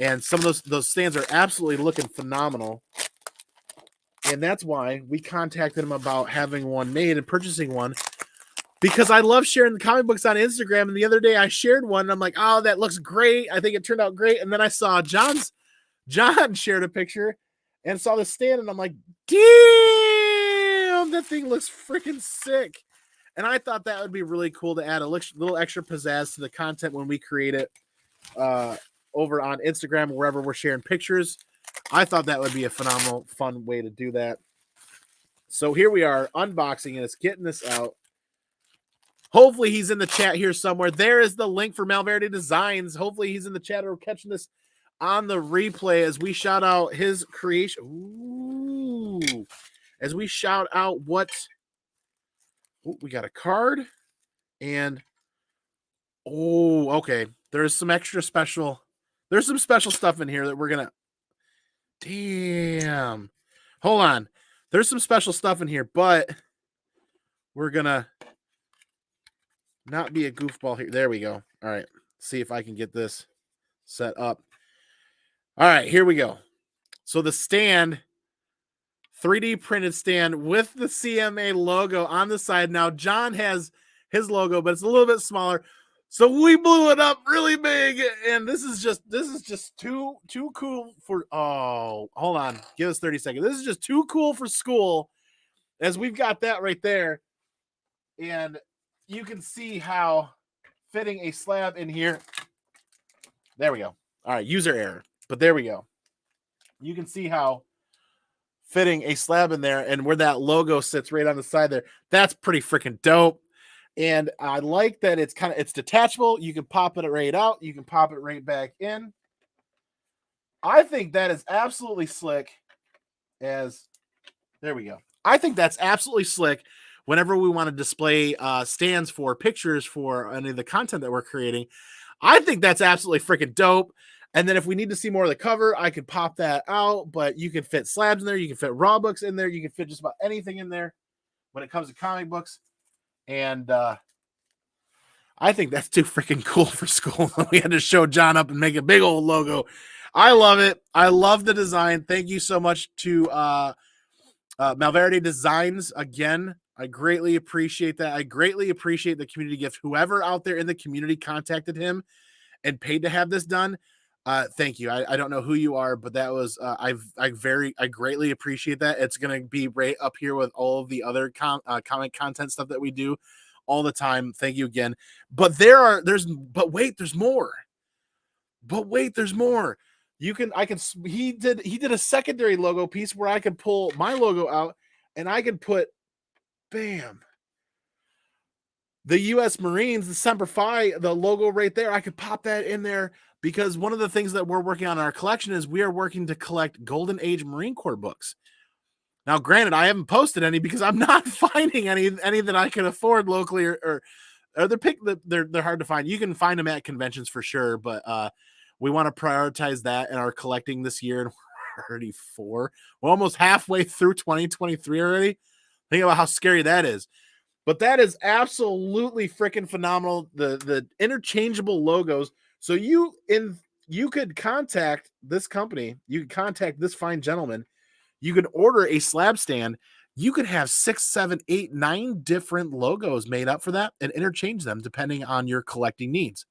Speaker 1: And some of those stands are absolutely looking phenomenal. And that's why we contacted him about having one made and purchasing one, because I love sharing the comic books on Instagram. And the other day I shared one and I'm like, oh, that looks great. I think it turned out great. And then I saw John shared a picture and saw the stand and I'm like, damn, that thing looks freaking sick. And I thought that would be really cool to add a little extra pizzazz to the content when we create it over on Instagram, wherever we're sharing pictures. I thought that would be a phenomenal, fun way to do that. So here we are unboxing it. It's getting this out. Hopefully he's in the chat here somewhere. There is the link for Malverde Designs. Hopefully he's in the chat or catching this on the replay as we shout out his creation. Ooh. As we shout out what... Ooh, we got a card. And... Oh, okay. There's some extra special... There's some special stuff in here that we're going to... Damn. Hold on. There's some special stuff in here, but we're gonna not be a goofball here. There we go. All right. See if I can get this set up. All right, here we go. So the stand, 3D printed stand with the CMA logo on the side. Now John has his logo, but it's a little bit smaller. So we blew it up really big, and this is just too cool for. Oh, hold on, give us 30 seconds. This is just too cool for school, as we've got that right there, and you can see how fitting a slab in here. There we go. All right, user error, but there we go. You can see how fitting a slab in there, and where that logo sits right on the side there. That's pretty freaking dope. And I like that it's detachable. You can pop it right out. You can pop it right back in. I think that is absolutely slick. There we go. I think that's absolutely slick whenever we want to display stands for pictures for any of the content that we're creating. I think that's absolutely freaking dope. And then if we need to see more of the cover, I could pop that out, but you can fit slabs in there. You can fit raw books in there. You can fit just about anything in there when it comes to comic books. And I think that's too freaking cool for school. We had to show John up and make a big old logo. I love it. I love the design. Thank you so much to Malverde Designs again. I greatly appreciate that. I greatly appreciate the community gift. Whoever out there in the community contacted him and paid to have this done, thank you. I don't know who you are, but that was I greatly appreciate that. It's gonna be right up here with all of the other comic content stuff that we do all the time. Thank you again. But wait, there's more. He did a secondary logo piece where I could pull my logo out and I could put, bam, the U.S. Marines, the Semper Fi, the logo right there. I could pop that in there because one of the things that we're working on in our collection is we are working to collect Golden Age Marine Corps books. Now, granted, I haven't posted any because I'm not finding any that I can afford locally, or they're hard to find. You can find them at conventions for sure, but we want to prioritize that in our collecting this year. And we're already we're almost halfway through 2023 already. Think about how scary that is. But that is absolutely freaking phenomenal. The interchangeable logos. So you could contact this company. You could contact this fine gentleman. You could order a slab stand. You could have 6, 7, 8, 9 different logos made up for that and interchange them depending on your collecting needs.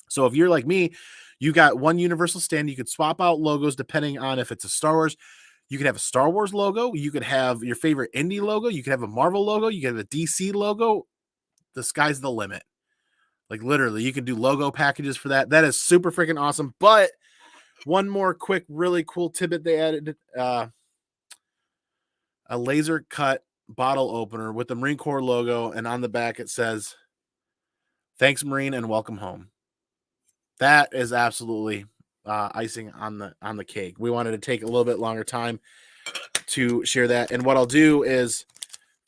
Speaker 1: So if you're like me, you got one universal stand. You could swap out logos depending on if it's a Star Wars. You could have a Star Wars logo. You could have your favorite indie logo. You could have a Marvel logo. You could have a DC logo. The sky's the limit. Like literally, you can do logo packages for that. That is super freaking awesome. But one more quick, really cool tidbit they added. A laser cut bottle opener with the Marine Corps logo. And on the back, it says, "Thanks, Marine, and welcome home." That is absolutely icing on the cake. We wanted to take a little bit longer time to share that. And what I'll do is,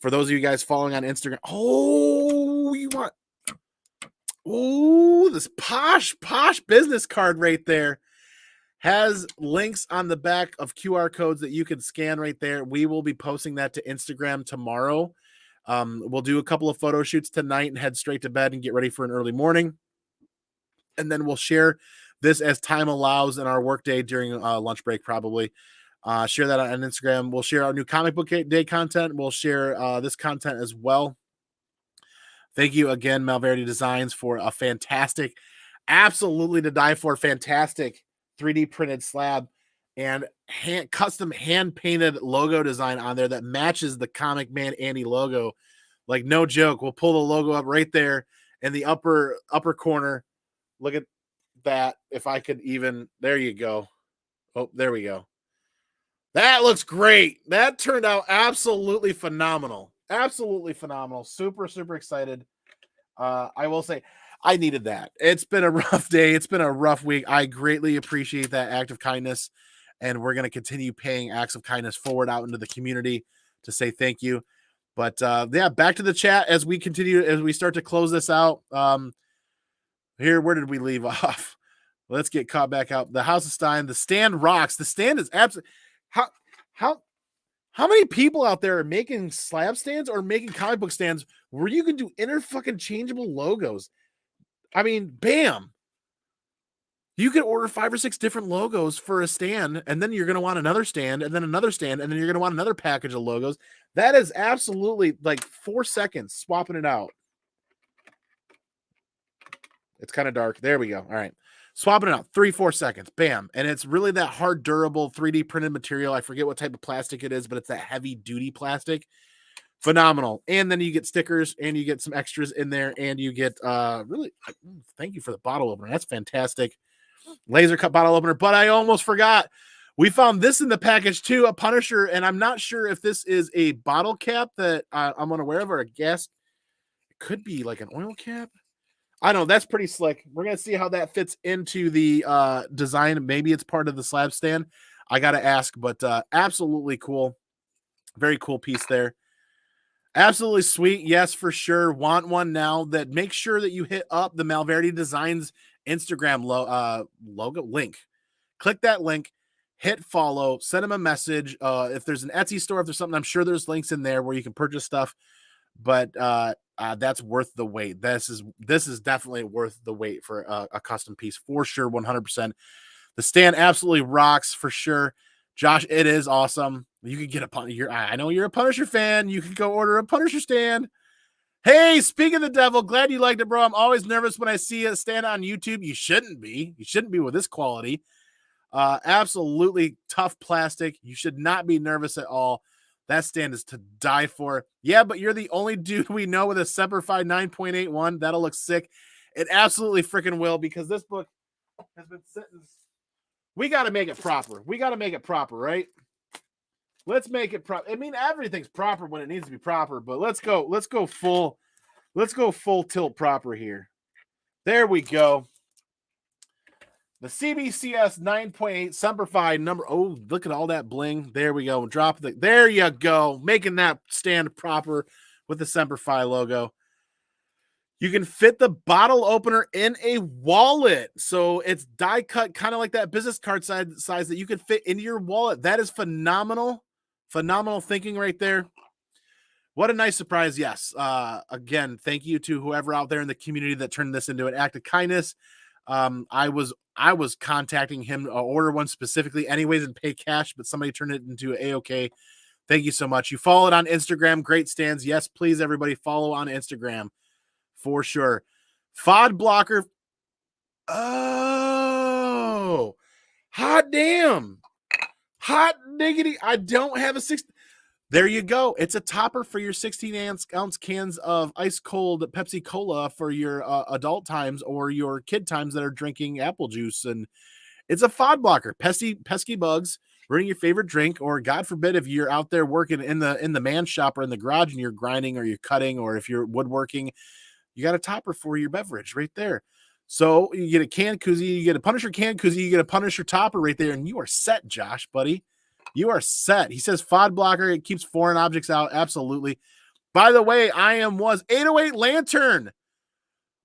Speaker 1: for those of you guys following on Instagram, this posh business card right there has links on the back of QR codes that you can scan right there. We will be posting that to Instagram tomorrow. We'll do a couple of photo shoots tonight and head straight to bed and get ready for an early morning. And then we'll share this as time allows in our workday during lunch break, probably. Share that on Instagram. We'll share our new comic book day content. We'll share this content as well. Thank you again, Malverde Designs, for a fantastic, absolutely to die for, fantastic 3D printed slab and custom hand painted logo design on there that matches the Comic Man Andy logo. Like, no joke. We'll pull the logo up right there in the upper corner. Look at that. If I could even, there you go. Oh, there we go. That looks great. That turned out absolutely phenomenal. Absolutely phenomenal. Super, super excited. I will say I needed that. It's been a rough day. It's been a rough week. I greatly appreciate that act of kindness. And we're going to continue paying acts of kindness forward out into the community to say thank you. But yeah, back to the chat as we continue, as we start to close this out. Here, where did we leave off? Let's get caught back out. The House of Stein. The stand rocks. The stand is absolutely how how how many people out there are making slab stands or making comic book stands where you can do fucking changeable logos? I mean, bam. You could order 5 or 6 different logos for a stand, and then you're going to want another stand, and then another stand, and then you're going to want another package of logos. That is absolutely like 4 seconds swapping it out. It's kind of dark. There we go. All right. Swapping it out. 3-4 seconds. Bam. And it's really that hard, durable 3D printed material. I forget what type of plastic it is, but it's that heavy duty plastic. Phenomenal. And then you get stickers and you get some extras in there, and you get really thank you for the bottle opener. That's fantastic. Laser cut bottle opener. But I almost forgot. We found this in the package too, a Punisher, and I'm not sure if this is a bottle cap that I'm unaware of, or a gas. It could be like an oil cap. I don't know. That's pretty slick. We're going to see how that fits into the design. Maybe it's part of the slab stand. I got to ask, but absolutely cool. Very cool piece there. Absolutely sweet. Yes, for sure. Want one now. That make sure that you hit up the Malverdi Designs Instagram logo link. Click that link. Hit follow. Send them a message. If there's an Etsy store, if there's something, I'm sure there's links in there where you can purchase stuff. But that's worth the wait. This is definitely worth the wait for a custom piece for sure. 100%. The stand absolutely rocks for sure. Josh, it is awesome. You could get I know you're a Punisher fan. You could go order a Punisher stand. Hey, speaking of the devil, glad you liked it, bro. I'm always nervous when I see a stand on YouTube. You shouldn't be. You shouldn't be with this quality. Absolutely tough plastic. You should not be nervous at all. That stand is to die for. Yeah, but you're the only dude we know with a Semperfi 9.81. That'll look sick. It absolutely freaking will, because this book has been sitting. We got to make it proper. We got to make it proper, right? Let's make it proper. I mean, everything's proper when it needs to be proper, but let's go full tilt proper here. There we go. The CBCS 9.8 Semperfi number. Oh, look at all that bling. There we go. Drop the. There you go. Making that stand proper with the Semperfi logo. You can fit the bottle opener in a wallet. So it's die cut, kind of like that business card size that you can fit into your wallet. That is phenomenal. Phenomenal thinking right there. What a nice surprise. Yes. Again, thank you to whoever out there in the community that turned this into an act of kindness. I was contacting him to order one specifically anyways and pay cash, but somebody turned it into A-OK. Thank you so much. You follow it on Instagram. Great stands. Yes, please, everybody follow on Instagram for sure. FOD blocker. Oh, hot damn. Hot diggity. I don't have a 16. There you go. It's a topper for your 16-ounce cans of ice cold Pepsi Cola for your adult times or your kid times that are drinking apple juice. And it's a FOD blocker. Pesky bugs ruining your favorite drink, or God forbid if you're out there working in the man shop or in the garage and you're grinding or you're cutting, or if you're woodworking, you got a topper for your beverage right there. So you get a can koozie, you get a Punisher can koozie, you get a Punisher topper right there, and you are set, Josh, buddy. You are set. He says FOD blocker. It keeps foreign objects out. Absolutely. By the way, was 808 Lantern.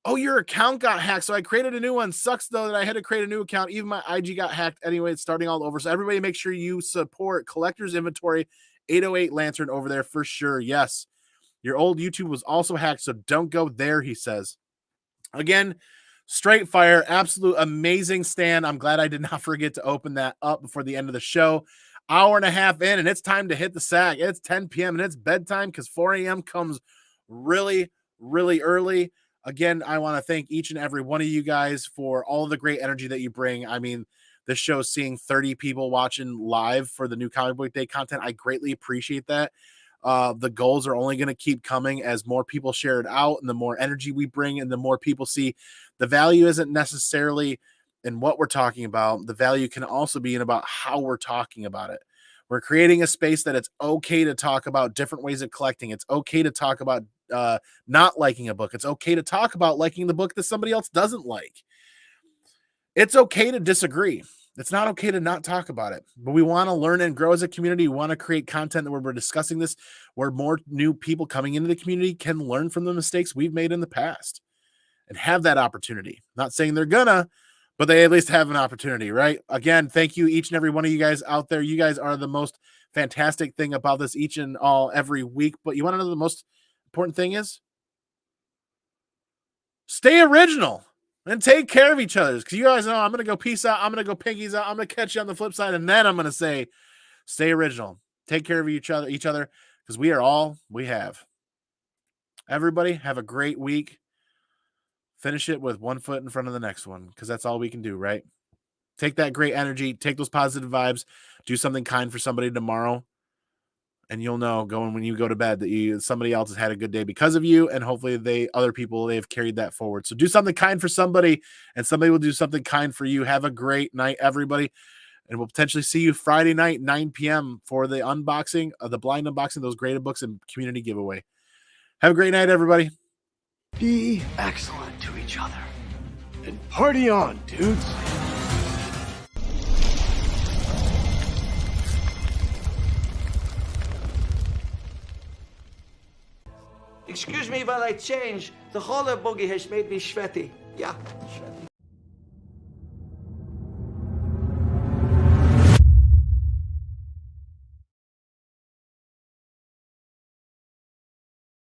Speaker 1: Oh, your account got hacked. So I created a new one. Sucks though that I had to create a new account. Even my IG got hacked anyway. It's starting all over. So everybody make sure you support Collector's Inventory 808 Lantern over there for sure. Yes. Your old YouTube was also hacked, so don't go there, he says. Again, straight fire. Absolute amazing stand. I'm glad I did not forget to open that up before the end of the show. Hour and a half in, and it's time to hit the sack. It's 10 p.m. and it's bedtime because 4 a.m. comes really, really early. Again, I want to thank each and every one of you guys for all the great energy that you bring. I mean, this show is seeing 30 people watching live for the new Comic Book Day content. I greatly appreciate that. The goals are only going to keep coming as more people share it out, and the more energy we bring and the more people see. The value isn't necessarily in what we're talking about. The value can also be in about how we're talking about it. We're creating a space that it's okay to talk about different ways of collecting. It's okay to talk about not liking a book. It's okay to talk about liking the book that somebody else doesn't like. It's okay to disagree. It's not okay to not talk about it, but we want to learn and grow as a community. We want to create content where we're discussing this, where more new people coming into the community can learn from the mistakes we've made in the past and have that opportunity. Not saying they're gonna, but they at least have an opportunity, right? Again, thank you, each and every one of you guys out there. You guys are the most fantastic thing about this each and all every week. But you want to know the most important thing is? Stay original and take care of each other. Because you guys know I'm going to go peace out. I'm going to go pinkies out. I'm going to catch you on the flip side. And then I'm going to say, stay original. Take care of each other, because we are all we have. Everybody have a great week. Finish it with one foot in front of the next one, because that's all we can do, right? Take that great energy, take those positive vibes, do something kind for somebody tomorrow, and you'll know when you go to bed that somebody else has had a good day because of you, and hopefully they have carried that forward. So do something kind for somebody, and somebody will do something kind for you. Have a great night, everybody, and we'll potentially see you Friday night, 9 p.m. for the unboxing of the blind unboxing, those graded books and community giveaway. Have a great night, everybody.
Speaker 2: Be excellent to each other. And party on, dudes.
Speaker 3: Excuse me while I change. The roller buggy has made me sweaty. Yeah, sweaty.